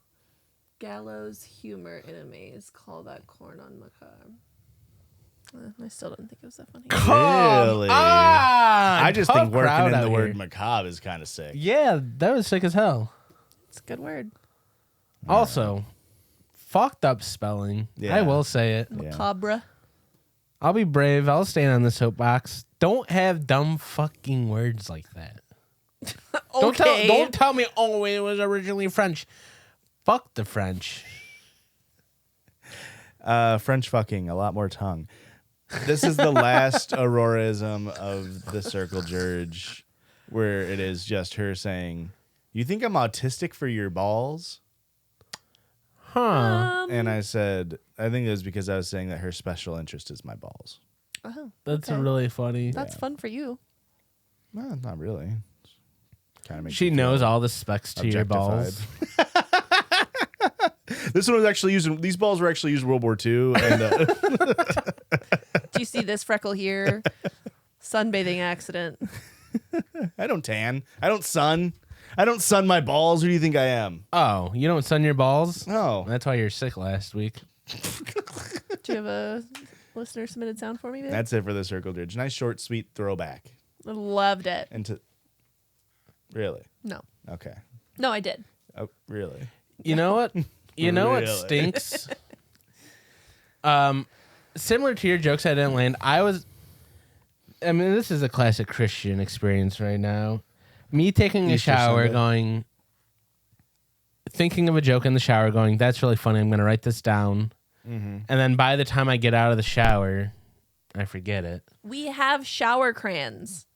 Gallows humor in a maze. Call that corn on macabre. I still don't think it was that funny. Really? I just Tough think working crowd in the out word here. macabre is kind of sick. Yeah, that was sick as hell. It's a good word. Also, fucked up spelling. Yeah. I will say it. Yeah. Macabre. I'll be brave. I'll stand on the soapbox. Don't have dumb fucking words like that. Okay. Don't tell me, oh, it was originally French. Fuck the French. French fucking, a lot more tongue. This is the last Aurora-ism of the Circle Judge, where it is just her saying, "You think I'm autistic for your balls?" Huh. And I said, I think it was because I was saying that her special interest is my balls. Oh, That's okay. really funny. That's fun for you. Well, not really. Kind of makes She you knows feel all the specs to your balls. objectified. This one was actually used. These balls were actually used in World War II. And Do you see this freckle here? Sunbathing accident. I don't tan. I don't sun. I don't sun my balls. Who do you think I am? Oh, you don't sun your balls? No. That's why you're sick last week. Do you have a listener submitted sound for me, babe? That's it for the Circle Judge. Nice, short, sweet throwback. Loved it. Into really? No. Okay. No, I did. Oh, really? You know what? You know what Really? stinks? Similar to your jokes I didn't land. I mean, this is a classic Christian experience right now. Me taking a Easter shower, Sunday. thinking of a joke in the shower, going, "That's really funny. I'm going to write this down." Mm-hmm. And then by the time I get out of the shower, I forget it. We have shower crayons.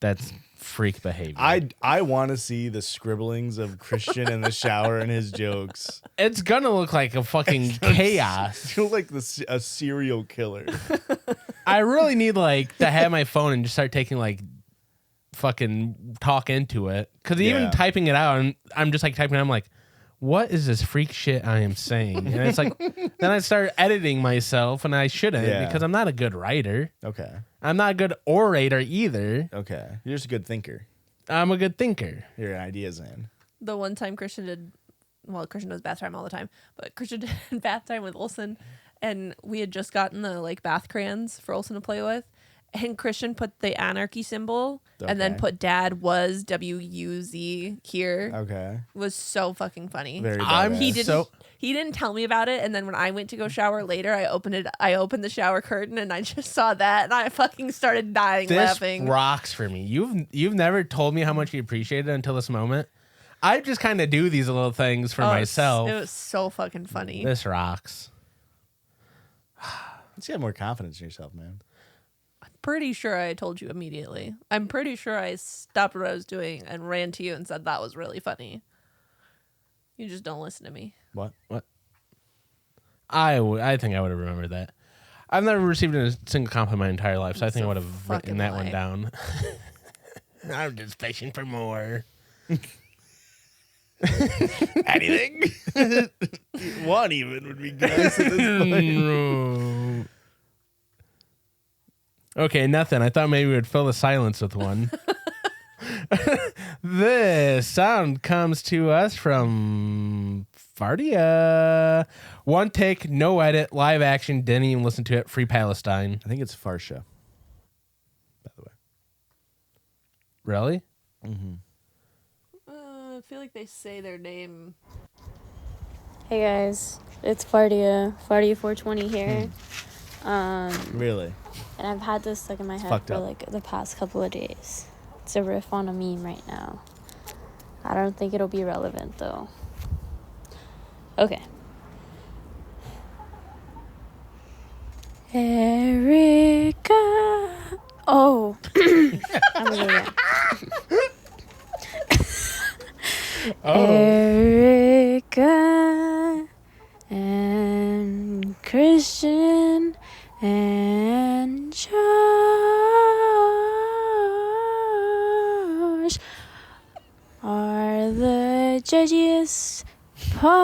That's freak behavior. I want to see the scribblings of Christian in the shower and his jokes. It's going to look like a fucking chaos. You look like a serial killer. I really need to have my phone and just start taking fucking talk into it. Because even Yeah. typing it out, I'm just typing it, I'm like, what is this freak shit I am saying? And it's then I start editing myself, and I shouldn't Yeah. because I'm not a good writer. Okay. I'm not a good orator either. Okay. You're just a good thinker. I'm a good thinker. Your ideas in. The one time Christian does bath time all the time, but Christian did bath time with Olsen, and we had just gotten the bath crayons for Olsen to play with, and Christian put the anarchy symbol and then Okay. put dad was WUZ here. Okay. It was so fucking funny. Very I'm badass. He didn't tell me about it, and then when I went to go shower later, I opened the shower curtain and I just saw that, and I fucking started dying This laughing. rocks for me. You've never told me how much you appreciate it until this moment. I just kind of do these little things for myself. It was so fucking funny. This rocks. Let's get more confidence in yourself, man. Pretty sure I told you immediately. I'm pretty sure I stopped what I was doing and ran to you and said that was really funny. You just don't listen to me. What? I think I would have remembered that. I've never received a single compliment my entire life, so I think I would have fucking written that lie. one down. I'm just fishing for more. Anything? One even would be good. at this point. Okay, nothing. I thought maybe we would fill the silence with one. This sound comes to us from Fardia. One take, no edit, live action. Didn't even listen to it. Free Palestine. I think it's Farsha. By the way. Really? I feel like they say their name. Hey guys, It's Fardia 420 here. Really? And I've had this stuck in my head fucked for up. like the past couple of days. It's a riff on a meme right now. I don't think it'll be relevant though. Okay. Erica. Oh. I'm gonna go again. Erica and Christian and Josh are the Judgies podcast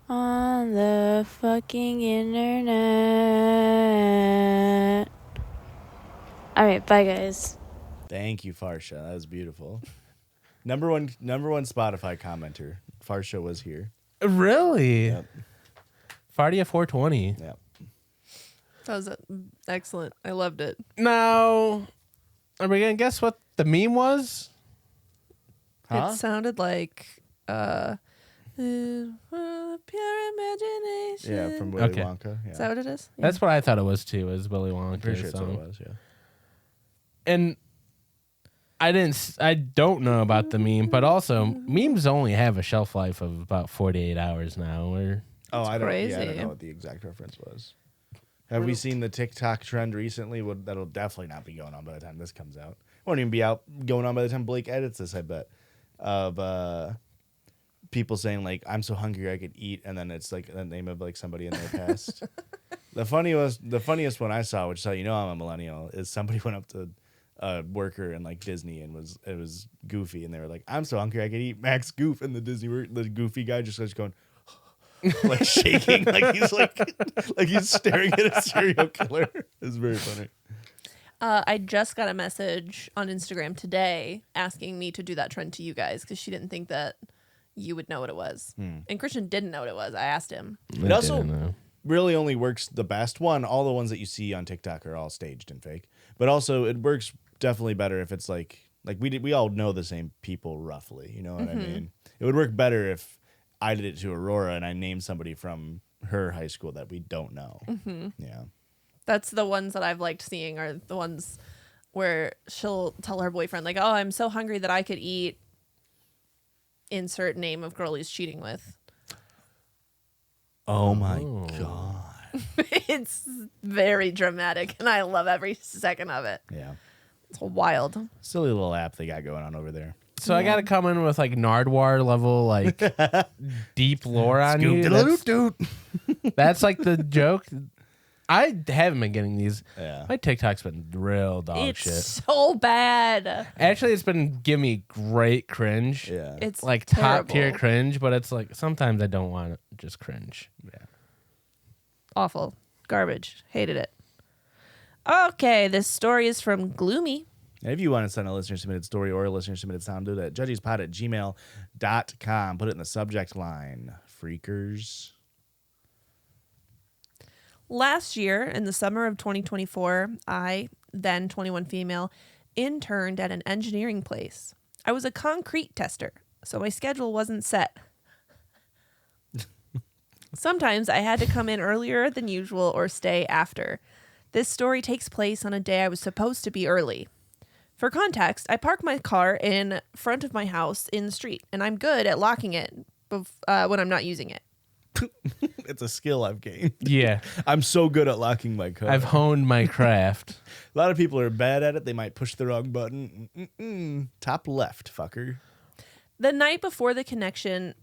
on the fucking internet. All right, bye guys. Thank you, Farsha. That was beautiful. Number one Spotify commenter. Farsha was here. Really? Yep. Fardia 420. Yep. That was excellent. I loved it. Now, are we going to guess what the meme was? Huh? It sounded like pure imagination. Yeah, from Willy Okay. Wonka. Yeah. Is that what it is? That's what I thought it was too, is Willy Wonka. Pretty sure that's what song. it was, yeah. And I don't know about the meme, but also memes only have a shelf life of about 48 hours now. Oh, I don't crazy. know what the exact reference was. Have we seen the TikTok trend recently? That'll definitely not be going on by the time this comes out. Won't even be going on by the time Blake edits this, I bet. Of people saying like, "I'm so hungry I could eat," and then it's like the name of like somebody in their past. The funniest one I saw, which is how you know I'm a millennial, is somebody went up to a worker in like Disney and it was Goofy, and they were like, "I'm so hungry I could eat Max Goof," and the Goofy guy just starts going like shaking, like he's staring at a serial killer. It's very funny. I just got a message on Instagram today asking me to do that trend to you guys because she didn't think that you would know what it was. And Christian didn't know what it was. I asked him. It also really only works the best. One, all the ones that you see on TikTok are all staged and fake. But also, it works definitely better if it's like we all know the same people roughly. You know what I mean? It would work better if I did it to Aurora and I named somebody from her high school that we don't know. Yeah. That's the ones that I've liked seeing are the ones where she'll tell her boyfriend, like, "Oh, I'm so hungry that I could eat insert name of girl he's cheating with." Oh my God. It's very dramatic, and I love every second of it. Yeah. It's wild. Silly little app they got going on over there. So I got to come in with like Nardwar level, like deep lore on you. That's like the joke. I haven't been getting these. Yeah. My TikTok's been real dog It's shit. so bad. Actually, it's been giving me great cringe. Yeah. It's Like terrible. top tier cringe, but it's like sometimes I don't want to just cringe. Yeah. Awful. Garbage. Hated it. Okay, this story is from Gloomy. And if you want to send a listener submitted story or a listener submitted sound, do it at judgiespod@gmail.com. Put it in the subject line. Freakers. Last year, in the summer of 2024, I, then 21 female, interned at an engineering place. I was a concrete tester, so my schedule wasn't set. Sometimes I had to come in earlier than usual or stay after. This story takes place on a day I was supposed to be early. For context, I park my car in front of my house in the street, and I'm good at locking it when I'm not using it. It's a skill I've gained. Yeah, I'm so good at locking my car. I've honed my craft. A lot of people are bad at it. They might push the wrong button. Top left, fucker. The night before the connection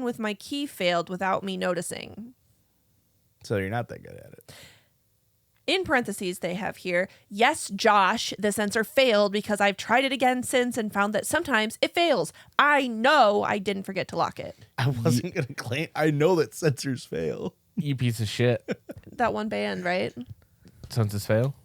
with my key failed without me noticing. So you're not that good at it. In parentheses, they have here, "Yes, Josh, the sensor failed because I've tried it again since and found that sometimes it fails. I know I didn't forget to lock it." I wasn't going to claim. I know that sensors fail. You piece of shit. That one band, right? Census fail.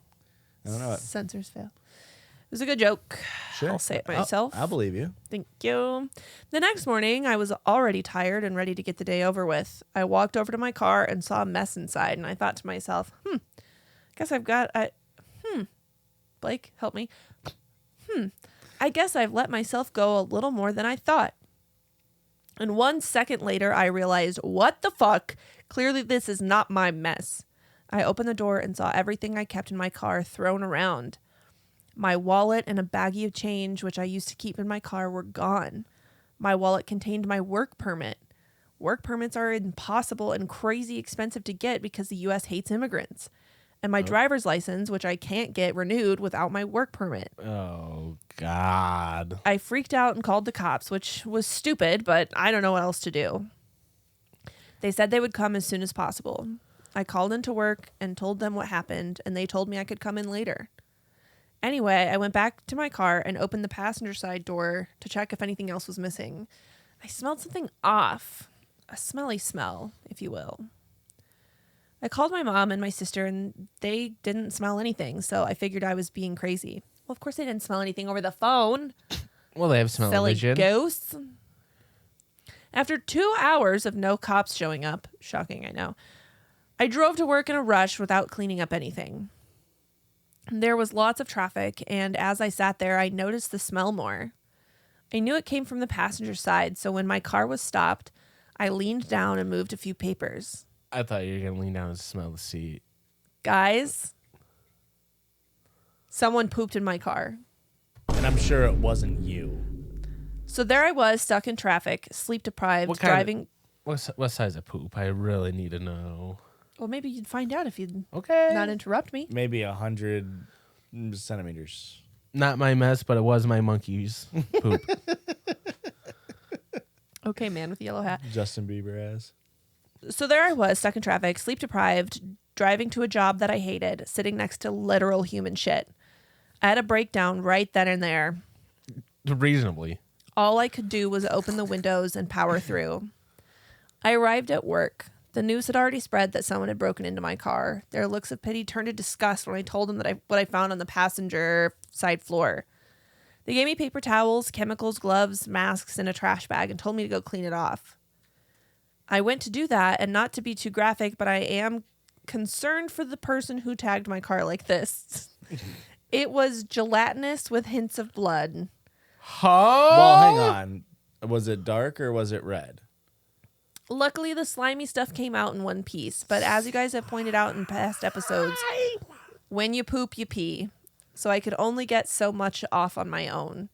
I don't know. Sensors fail. It was a good joke. Sure. I'll say it myself. I'll believe you. Thank you. The next morning, I was already tired and ready to get the day over with. I walked over to my car and saw a mess inside, and I thought to myself, guess I've got Blake, help me. I guess I've let myself go a little more than I thought. And 1 second later, I realized, what the fuck? Clearly, this is not my mess. I opened the door and saw everything I kept in my car thrown around. My wallet and a baggie of change, which I used to keep in my car, were gone. My wallet contained my work permit. Work permits are impossible and crazy expensive to get because the U.S. hates immigrants. And my driver's license, which I can't get renewed without my work permit. Oh, God. I freaked out and called the cops, which was stupid, but I don't know what else to do. They said they would come as soon as possible. I called into work and told them what happened, and they told me I could come in later. Anyway, I went back to my car and opened the passenger side door to check if anything else was missing. I smelled something off, a smelly smell, if you will. I called my mom and my sister, and they didn't smell anything, so I figured I was being crazy. Well, of course they didn't smell anything over the phone. Well, they have Silly smell-o-vision. ghosts. After 2 hours of no cops showing up, shocking, I know, I drove to work in a rush without cleaning up anything. There was lots of traffic, and as I sat there, I noticed the smell more. I knew it came from the passenger side, so when my car was stopped, I leaned down and moved a few papers. I thought you were going to lean down and smell the seat. Guys, someone pooped in my car. And I'm sure it wasn't you. So there I was, stuck in traffic, sleep deprived, What kind driving. What size of poop? I really need to know. Well, maybe you'd find out if you'd Okay. not interrupt me. Maybe 100 centimeters. Not my mess, but it was my monkey's poop. Okay, man with a yellow hat. Justin Bieber ass. So there I was, stuck in traffic, sleep deprived, driving to a job that I hated, sitting next to literal human shit. I had a breakdown right then and there. Reasonably. All I could do was open the windows and power through. I arrived at work. The news had already spread that someone had broken into my car. Their looks of pity turned to disgust when I told them that what I found on the passenger side floor. They gave me paper towels, chemicals, gloves, masks, and a trash bag and told me to go clean it off. I went to do that, and not to be too graphic, but I am concerned for the person who tagged my car like this. It was gelatinous with hints of blood. Huh? Well, hang on. Was it dark or was it red? Luckily, the slimy stuff came out in one piece, but as you guys have pointed out in past episodes, when you poop, you pee. So I could only get so much off on my own.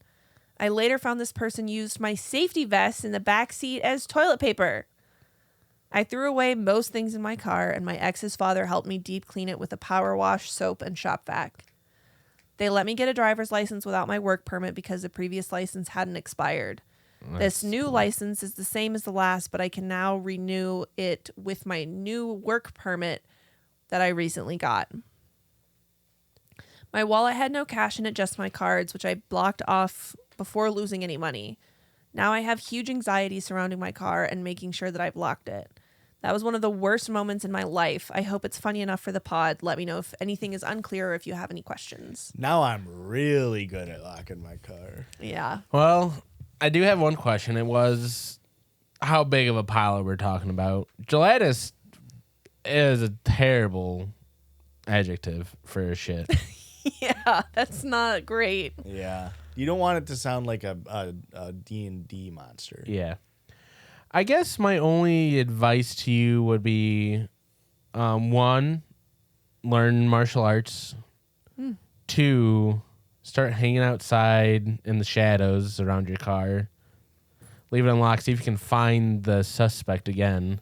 I later found this person used my safety vest in the back seat as toilet paper. I threw away most things in my car, and my ex's father helped me deep clean it with a power wash, soap, and shop vac. They let me get a driver's license without my work permit because the previous license hadn't expired. This new license is the same as the last, but I can now renew it with my new work permit that I recently got. My wallet had no cash in it, just my cards, which I blocked off before losing any money. Now I have huge anxiety surrounding my car and making sure that I've locked it. That was one of the worst moments in my life. I hope it's funny enough for the pod. Let me know if anything is unclear or if you have any questions. Now I'm really good at locking my car. Yeah. Well, I do have one question. It was how big of a pile we're talking about. Gelatinous is a terrible adjective for shit. Yeah, that's not great. Yeah. You don't want it to sound like a D&D monster. Yeah. I guess my only advice to you would be, one, learn martial arts. 2, start hanging outside in the shadows around your car. Leave it unlocked. See if you can find the suspect again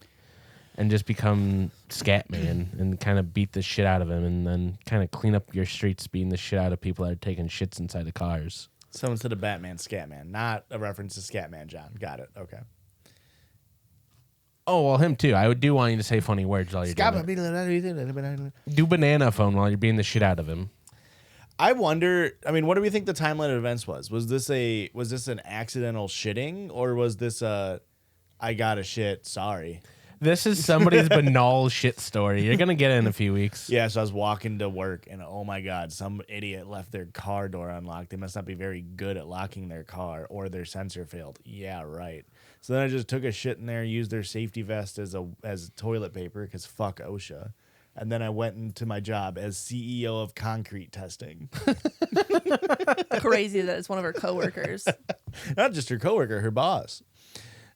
and just become Scatman and kind of beat the shit out of him and then kind of clean up your streets beating the shit out of people that are taking shits inside the cars. So instead of Batman, Scatman. Not a reference to Scatman, John. Got it. Okay. Oh, well, him too. I do want you to say funny words while you're doing it. Do banana phone while you're beating the shit out of him. I wonder, I mean, what do we think the timeline of events was? Was this an accidental shitting or was this I got a shit, sorry? This is somebody's banal shit story. You're going to get it in a few weeks. Yeah, so I was walking to work and oh my God, some idiot left their car door unlocked. They must not be very good at locking their car or their sensor failed. Yeah, right. So then I just took a shit in there, used their safety vest as toilet paper because fuck OSHA. And then I went into my job as CEO of concrete testing. Crazy that it's one of her coworkers. Not just her coworker, her boss.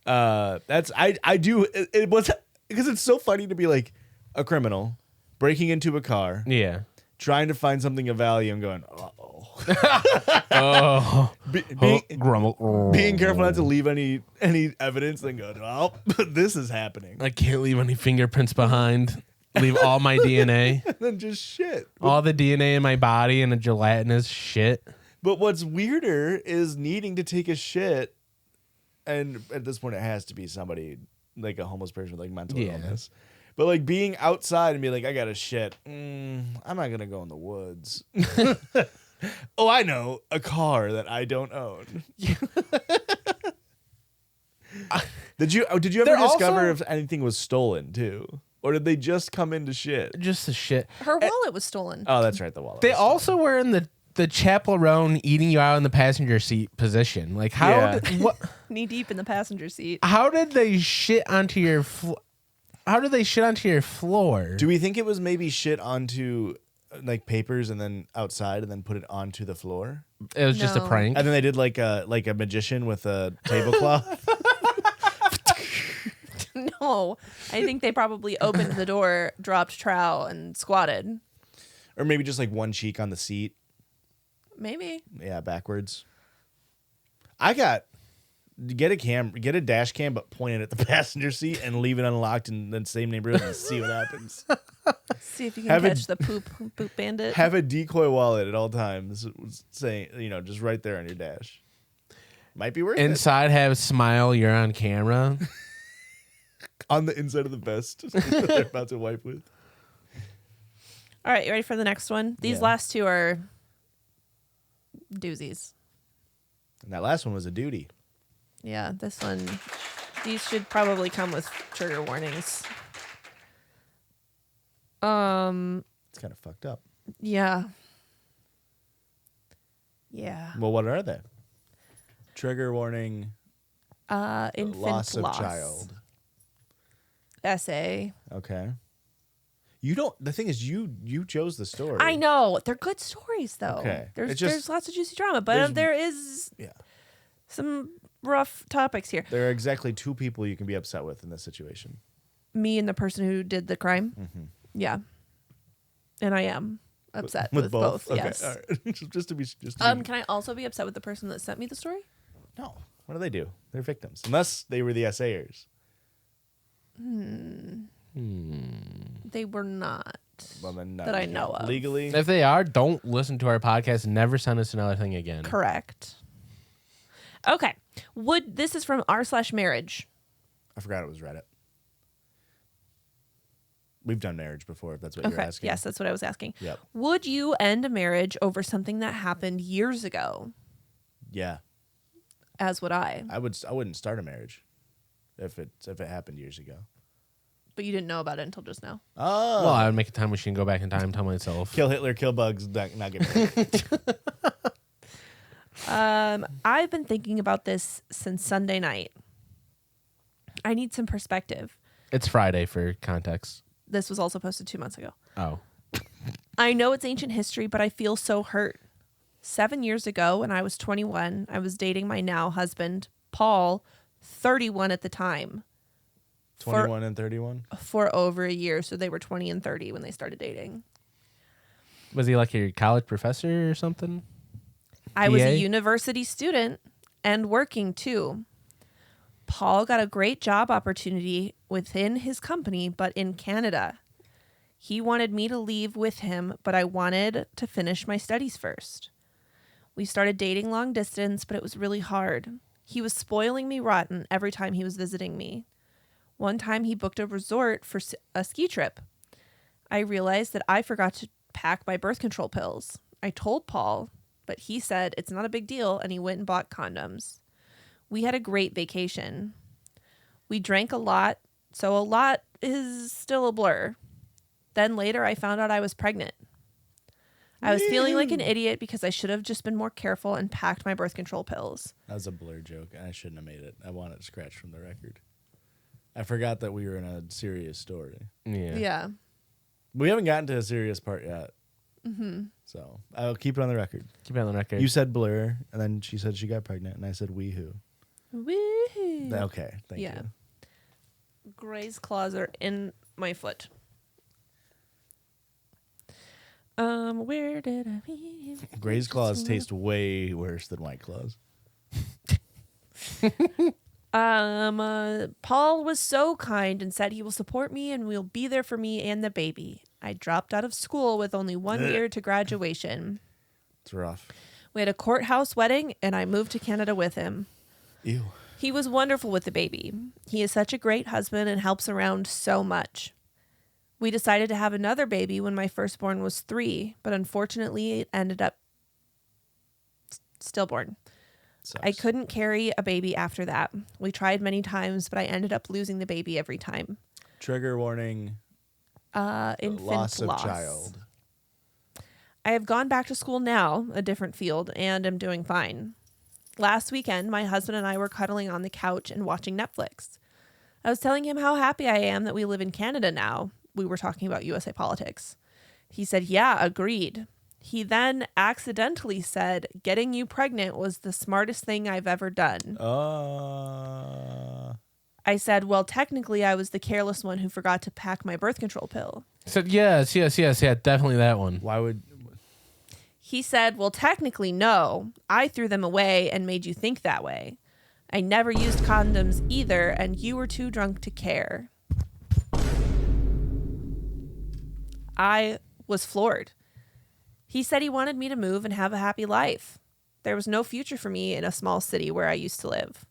I do it was because it's so funny to be like a criminal breaking into a car, Yeah. trying to find something of value and going, Oh. Grumble. being careful not to leave any evidence, then going, oh, this is happening. I can't leave any fingerprints behind. Leave all my DNA. And then just shit. All the DNA in my body and a gelatinous shit. But what's weirder is needing to take a shit, and at this point it has to be somebody like a homeless person with like mental illness. But like being outside and be like, I got a shit. I'm not gonna go in the woods. Oh, I know a car that I don't own. Did you ever discover if anything was stolen too, or did they just come into shit? Just the shit. Her wallet was stolen. Oh, that's right, the wallet. They was stolen. also were in the chaperone eating you out in the passenger seat position. Like how? Yeah. What? Knee deep in the passenger seat. How did they shit onto your? How did they shit onto your floor? Do we think it was maybe shit onto like papers and then outside and then put it onto the floor? It was just a No. prank. And then they did like a magician with a tablecloth. No, I think they probably opened the door, dropped trowel, and squatted. Or maybe just like one cheek on the seat. Maybe. Yeah, backwards. Get a dash cam, but point it at the passenger seat and leave it unlocked in the same neighborhood and see what happens. See if you can Have a- catch the poop bandit. Have a decoy wallet at all times, saying, just right there on your dash. Might be worth it. Inside, have smile. You're on camera. On the inside of the vest that they're about to wipe with. All right, you ready for the next one? These Yeah. last two are doozies. And that last one was a duty. Yeah, this one. These should probably come with trigger warnings. It's kind of fucked up. Yeah. Yeah. Well, what are they? Trigger warning. Infant Loss of loss. child. Essay. Okay. You don't. The thing is, you chose the story. I know. They're good stories, though. Okay. There's It's just- there's lots of juicy drama, but there is Yeah. some rough topics here. There are exactly two people you can be upset with in this situation. Me and the person who did the crime. Mm-hmm. Yeah. And I am upset With with both. Okay. Yes. All right. just to be. Can I also be upset with the person that sent me the story? No. What do they do? They're victims, unless they were the essayers. They were not. Well, then That I know of. legally. If they are, don't listen to our podcast. Never send us another thing again. Correct. Okay. This is from r/marriage. I forgot it was Reddit. We've done marriage before. If that's what you're Okay. asking. Yes, that's what I was asking. Yep. Would you end a marriage over something that happened years ago? Yeah. As would I. I wouldn't start a marriage if it happened years ago. But you didn't know about it until just now. Oh. Well, I would make a time machine, go back in time, tell myself. Kill Hitler, kill bugs, not get married. I've been thinking about this since Sunday night. I need some perspective. It's Friday for context. This was also posted 2 months ago. Oh. I know it's ancient history, but I feel so hurt. 7 years ago, when I was 21, I was dating my now husband, Paul, 31 at the time, 21 and 31. for over a year. So they were 20 and 30 when they started dating. Was he like your college professor or something? I was PA? a university student and working too. Paul got a great job opportunity within his company, but in Canada. He wanted me to leave with him, but I wanted to finish my studies first. We started dating long distance, but it was really hard. He was spoiling me rotten every time he was visiting me. One time he booked a resort for a ski trip. I realized that I forgot to pack my birth control pills. I told Paul, but he said it's not a big deal, and he went and bought condoms. We had a great vacation. We drank a lot, so a lot is still a blur. Then later I found out I was pregnant. I was feeling like an idiot because I should have just been more careful and packed my birth control pills. That was a blur joke, and I shouldn't have made it. I want it scratched from the record. I forgot that we were in a serious story. Yeah. Yeah. We haven't gotten to a serious part yet. Mm-hmm. So I'll keep it on the record. Keep it on the record. You said Blur, and then she said she got pregnant, and I said Weehoo. Woohoo. Okay, thank Yeah. you. Gray's claws are in my foot. Where did I meet you? Gray's claws taste way worse than White Claws. Paul was so kind and said he will support me and will be there for me and the baby. I dropped out of school with only 1 year to graduation. It's rough. We had a courthouse wedding and I moved to Canada with him. Ew. He was wonderful with the baby. He is such a great husband and helps around so much. We decided to have another baby when my firstborn was 3, but unfortunately it ended up stillborn. Sucks. I couldn't carry a baby after that. We tried many times, but I ended up losing the baby every time. Trigger warning. Infant Loss of child. I have gone back to school now, a different field, and am doing fine. Last weekend, my husband and I were cuddling on the couch and watching Netflix. I was telling him how happy I am that we live in Canada now. We were talking about USA politics. He said, yeah, agreed. He then accidentally said, getting you pregnant was the smartest thing I've ever done. I said, well, technically, I was the careless one who forgot to pack my birth control pill. I said, yes, yeah, definitely that one. Why would... He said, well, technically, no. I threw them away and made you think that way. I never used condoms either, and you were too drunk to care. I was floored. He said he wanted me to move and have a happy life. There was no future for me in a small city where I used to live.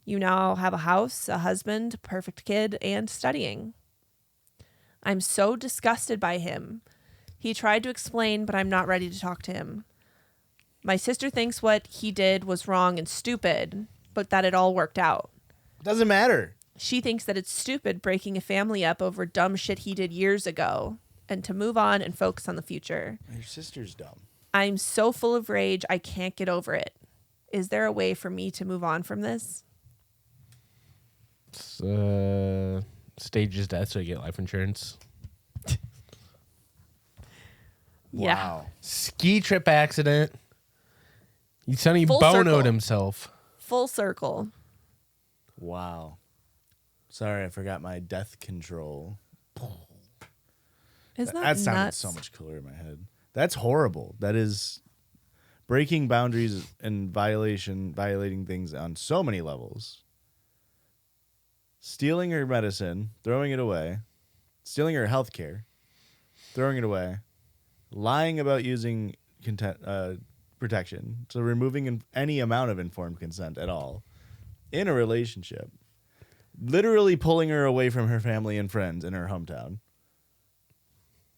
You now have a house, a husband, perfect kid, and studying. I'm so disgusted by him. He tried to explain, but I'm not ready to talk to him. My sister thinks what he did was wrong and stupid, but that it all worked out. Doesn't matter. She thinks that it's stupid breaking a family up over dumb shit he did years ago, and to move on and focus on the future. Your sister's dumb. I'm so full of rage, I can't get over it. Is there a way for me to move on from this? Stage his death so you get life insurance. Yeah. Wow. Ski trip accident. Sonny Full bonoed circle. himself. Full circle. Wow. Sorry, I forgot my death control. Isn't That that sounded nuts? so much cooler in my head. That's horrible. That is breaking boundaries and violating things on so many levels. Stealing her medicine, throwing it away, stealing her health care, throwing it away, lying about using protection, so removing any amount of informed consent at all in a relationship, literally pulling her away from her family and friends in her hometown.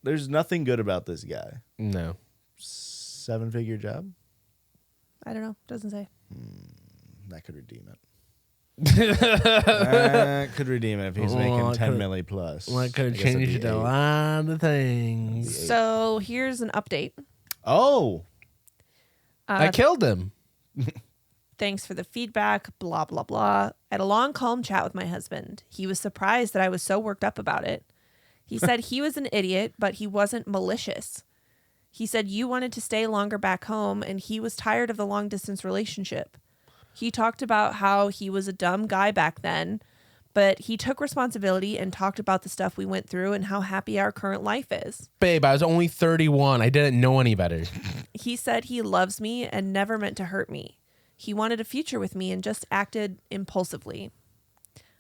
There's nothing good about this guy. No. 7-figure job? I don't know. Doesn't say. That could redeem it. That could redeem it if he's making 10 milli plus. Well, it could I have guess it'd changed be a 8. lot of things. So here's an update. Oh, I killed him. Thanks for the feedback, blah, blah, blah. I had a long, calm chat with my husband. He was surprised that I was so worked up about it. He said he was an idiot, but he wasn't malicious. He said you wanted to stay longer back home, and he was tired of the long-distance relationship. He talked about how he was a dumb guy back then, but he took responsibility and talked about the stuff we went through and how happy our current life is. Babe, I was only 31. I didn't know any better. He said he loves me and never meant to hurt me. He wanted a future with me and just acted impulsively.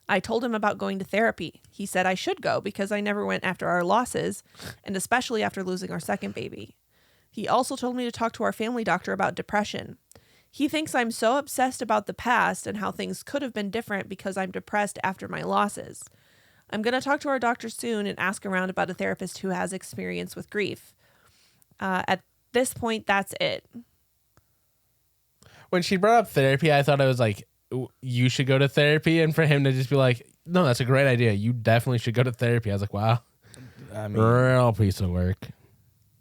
I told him about going to therapy. He said I should go because I never went after our losses, and especially after losing our second baby. He also told me to talk to our family doctor about depression. He thinks I'm so obsessed about the past and how things could have been different because I'm depressed after my losses. I'm going to talk to our doctor soon and ask around about a therapist who has experience with grief. At this point, that's it. When she brought up therapy, I thought I was like, you should go to therapy. And for him to just be like, no, that's a great idea. You definitely should go to therapy. I was like, wow, I mean, real piece of work.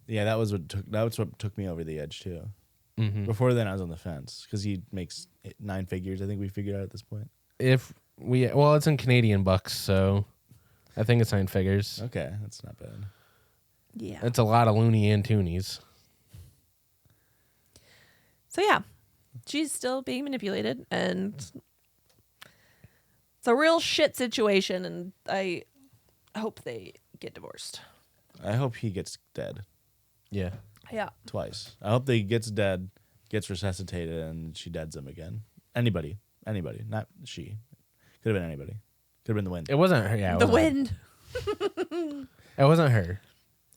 yeah, that was what took me over the edge too. Mm-hmm. Before then, I was on the fence because he makes 9 figures. I think we figured out at this point. Well, it's in Canadian bucks, so I think it's 9 figures. Okay, that's not bad. Yeah. It's a lot of loony and toonies. So yeah, she's still being manipulated, and it's a real shit situation, and I hope they get divorced. I hope he gets dead Yeah. Yeah. twice. I hope they gets dead, gets resuscitated, and she deads him again. Anybody, not she. Could have been anybody. Could have been the wind. It wasn't her. Yeah. The wind. It wasn't her.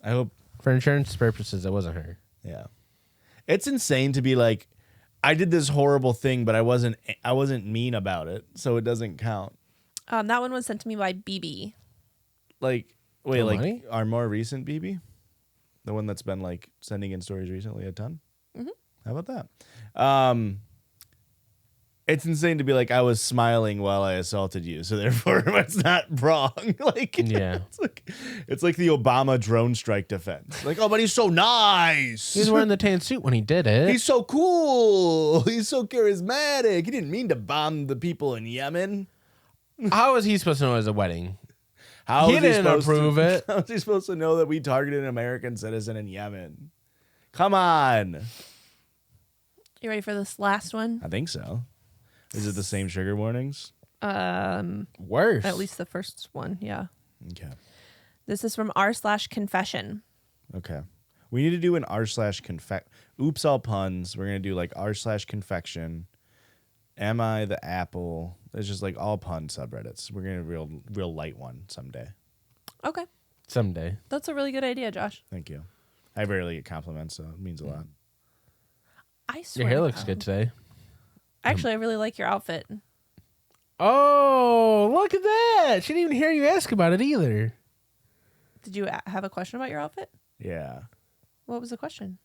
I hope. For insurance purposes, it wasn't her. Yeah. It's insane to be like, I did this horrible thing, but I wasn't mean about it, so it doesn't count. That one was sent to me by BB. Like, wait, For like money? our more recent BB, the one that's been like sending in stories recently a ton. Mm-hmm. How about that? It's insane to be like, I was smiling while I assaulted you, so therefore it's not wrong. Like, Yeah. it's like the Obama drone strike defense. Like, oh, but he's so nice. He was wearing the tan suit when he did it. He's so cool. He's so charismatic. He didn't mean to bomb the people in Yemen. How was he supposed to know it was a wedding? How He is didn't supposed approve to, it. How is he supposed to know that we targeted an American citizen in Yemen? Come on. You ready for this last one? I think so. Is it the same trigger warnings? Worse. At least the first one, yeah. Okay. This is from r/confession. Okay. We need to do an r/confec. Oops, all puns. We're going to do like r/confection. Am I the apple? It's just like all pun subreddits. We're going to real light one someday. Okay. Someday. That's a really good idea, Josh. Thank you. I rarely get compliments, so it means a lot. I swear. Your hair to looks God. good today. Actually, I really like your outfit. Oh, look at that. She didn't even hear you ask about it either. Did you have a question about your outfit? Yeah. What was the question?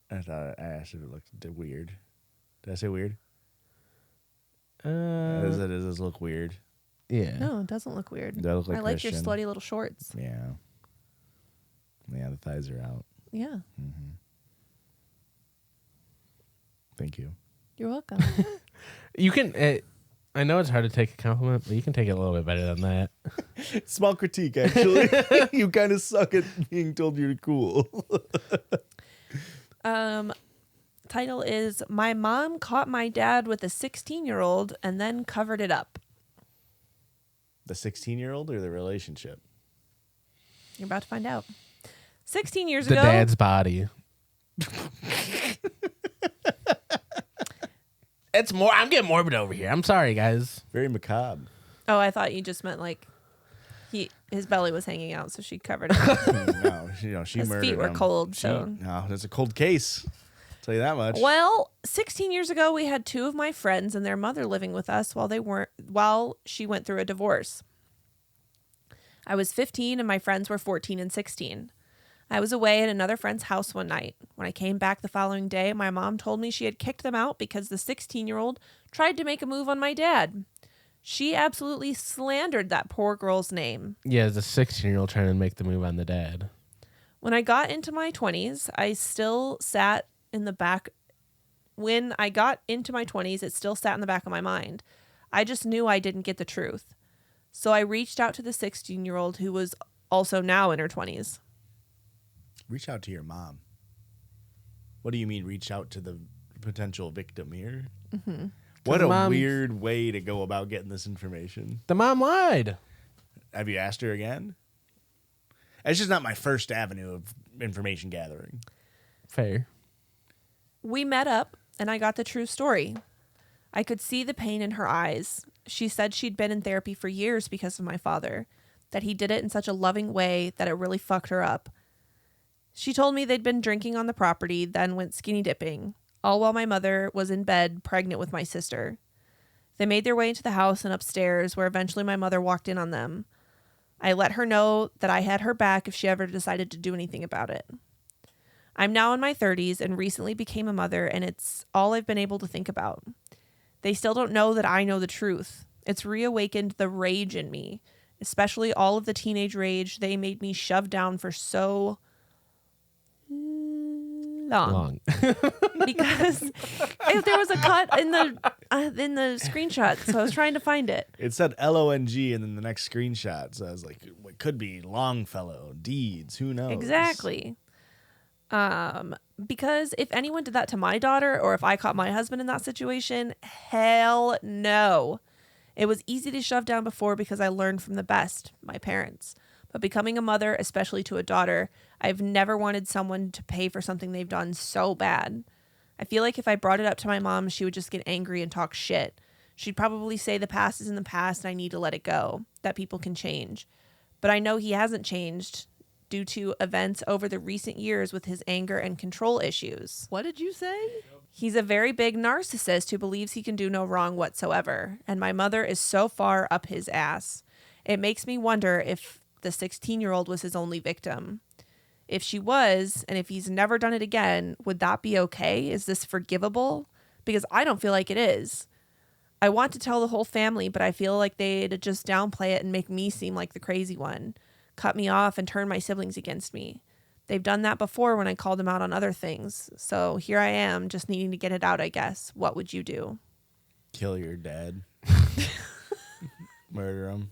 I thought I asked if it looked weird. Did I say weird? Uh, Does this look weird? yeah. No, it doesn't look weird. Does that look like I like your Christian? slutty little shorts. Yeah. Yeah, the thighs are out. Yeah. Thank you. You're welcome. You can. I know it's hard to take a compliment, but you can take it a little bit better than that. Small critique, actually. You kind of suck at being told you're cool. Title is My Mom Caught My Dad with a 16-year-old and then covered it up. The 16-year-old or the relationship? You're about to find out. 16 years The ago. dad's body. It's more. I'm getting morbid over here. I'm sorry, guys. Very macabre. Oh, I thought you just meant like his belly was hanging out, so she covered it. No, she His murdered feet were him. cold, so. No, it's a cold case. I'll tell you that much. Well, 16 years ago, we had two of my friends and their mother living with us while she went through a divorce. I was 15 and my friends were 14 and 16. I was away at another friend's house one night. When I came back the following day, my mom told me she had kicked them out because the 16-year-old tried to make a move on my dad. She absolutely slandered that poor girl's name. Yeah, as a 16-year-old trying to make the move on the dad. When I got into my 20s, I still sat in the back. When I got into my 20s, it still sat in the back of my mind. I just knew I didn't get the truth. So I reached out to the 16-year-old who was also now in her 20s. Reach out to your mom. What do you mean reach out to the potential victim here? Mm-hmm. What a Mom- weird way to go about getting this information. The mom lied. Have you asked her again? It's just not my first avenue of information gathering. Fair. We met up and I got the true story. I could see the pain in her eyes. She said she'd been in therapy for years because of my father, that he did it in such a loving way that it really fucked her up. She told me they'd been drinking on the property, then went skinny dipping, all while my mother was in bed pregnant with my sister. They made their way into the house and upstairs, where eventually my mother walked in on them. I let her know that I had her back if she ever decided to do anything about it. I'm now in my 30s and recently became a mother, and it's all I've been able to think about. They still don't know that I know the truth. It's reawakened the rage in me, especially all of the teenage rage they made me shove down for so long. Because if there was a cut in the screenshot, so I was trying to find it. It said LONG and then the next screenshot. So I was like, it could be Longfellow, Deeds, who knows? Exactly. Because if anyone did that to my daughter or if I caught my husband in that situation, hell no. It was easy to shove down before because I learned from the best, my parents. But becoming a mother, especially to a daughter, I've never wanted someone to pay for something they've done so bad. I feel like if I brought it up to my mom, she would just get angry and talk shit. She'd probably say the past is in the past and I need to let it go, that people can change. But I know he hasn't changed due to events over the recent years with his anger and control issues. What did you say? He's a very big narcissist who believes he can do no wrong whatsoever, and my mother is so far up his ass. It makes me wonder if the 16-year-old was his only victim. If she was, and if he's never done it again, would that be okay? Is this forgivable? Because I don't feel like it is. I want to tell the whole family, but I feel like they'd just downplay it and make me seem like the crazy one, cut me off and turn my siblings against me. They've done that before when I called them out on other things. So here I am, just needing to get it out, I guess. What would you do? Kill your dad. Murder him.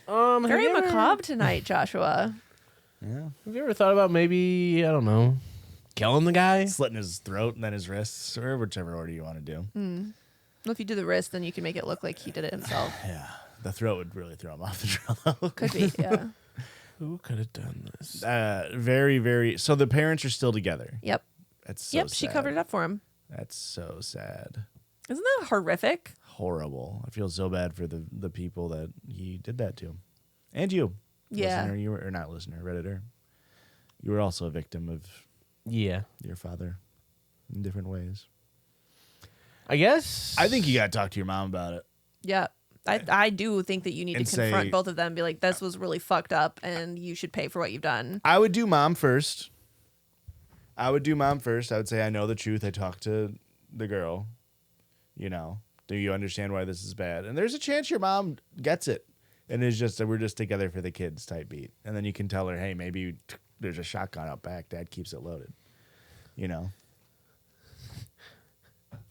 Very macabre tonight, Joshua. Yeah. Have you ever thought about maybe, I don't know, killing the guy? Slitting his throat and then his wrists, or whichever order you want to do. Well, if you do the wrist, then you can make it look like he did it himself. Yeah. The throat would really throw him off the trail. Could be, yeah. Who could have done this? Very, very. So the parents are still together. Yep. That's so Yep, sad. she covered it up for him. That's so sad. Isn't that horrific? Horrible. I feel so bad for the people that he did that to. And you. Yeah. Listener, you were, or not listener, Redditor. You were also a victim of Yeah. your father in different ways. I guess. I think you got to talk to your mom about it. Yeah. I do think that you need And to confront say- both of them and be like, this was really fucked up and you should pay for what you've done. I would do mom first. I would say, I know the truth. I talked to the girl. You know, do you understand why this is bad? And there's a chance your mom gets it. And it's just that we're just together for the kids type beat. And then you can tell her, hey, maybe there's a shotgun out back. Dad keeps it loaded. You know?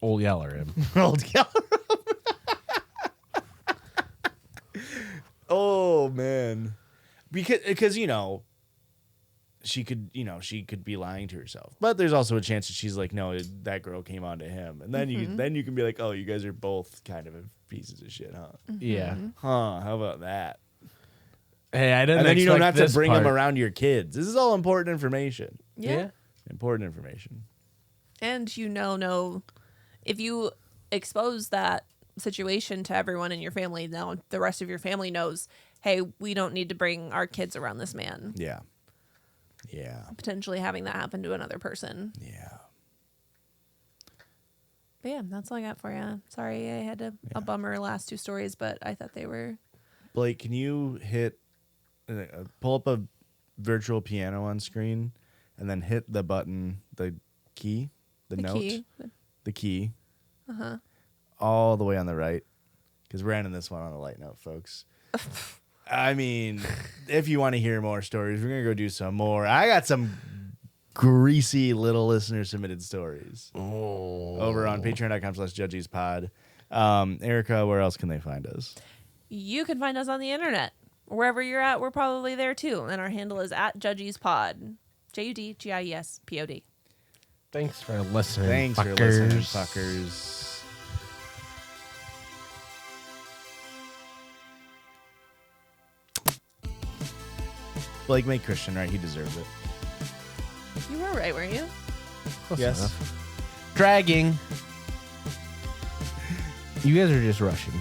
Old Yeller him. Old Yeller. Oh, man. Because, you know, she could be lying to herself. But there's also a chance that she's like, no, that girl came on to him. And then you can be like, oh, you guys are both kind of pieces of shit, huh? Yeah. Huh, how about that? Hey, I didn't. And then you don't expect have to this bring part. them around your kids. This is all important information. Yeah. Important information. And know if you expose that situation to everyone in your family, now the rest of your family knows, hey, we don't need to bring our kids around this man. Yeah. Yeah. Potentially having that happen to another person. Yeah. But yeah, that's all I got for you. Sorry I had a bummer last two stories, but I thought they were... Blake, can you pull up a virtual piano on screen and then hit the button, the key, the note, key. the key, all the way on the right, because we're ending this one on a light note, folks. I mean, if you want to hear more stories, we're gonna go do some more. I got some greasy little listener submitted stories over on patreon.com/judgiespod. Erica, where else can they find us? You can find us on the internet. Wherever you're at, we're probably there too. And our handle is @JudgiesPod. JUDGIESPOD. Thanks for listening. Thanks for listening, fuckers. Blake made Christian right. He deserves it. You were right, weren't you? Close Yes. enough. Dragging. You guys are just rushing.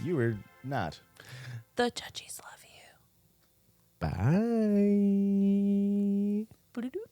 You were not. The Judgies love you. Bye. Boo-doo-doo.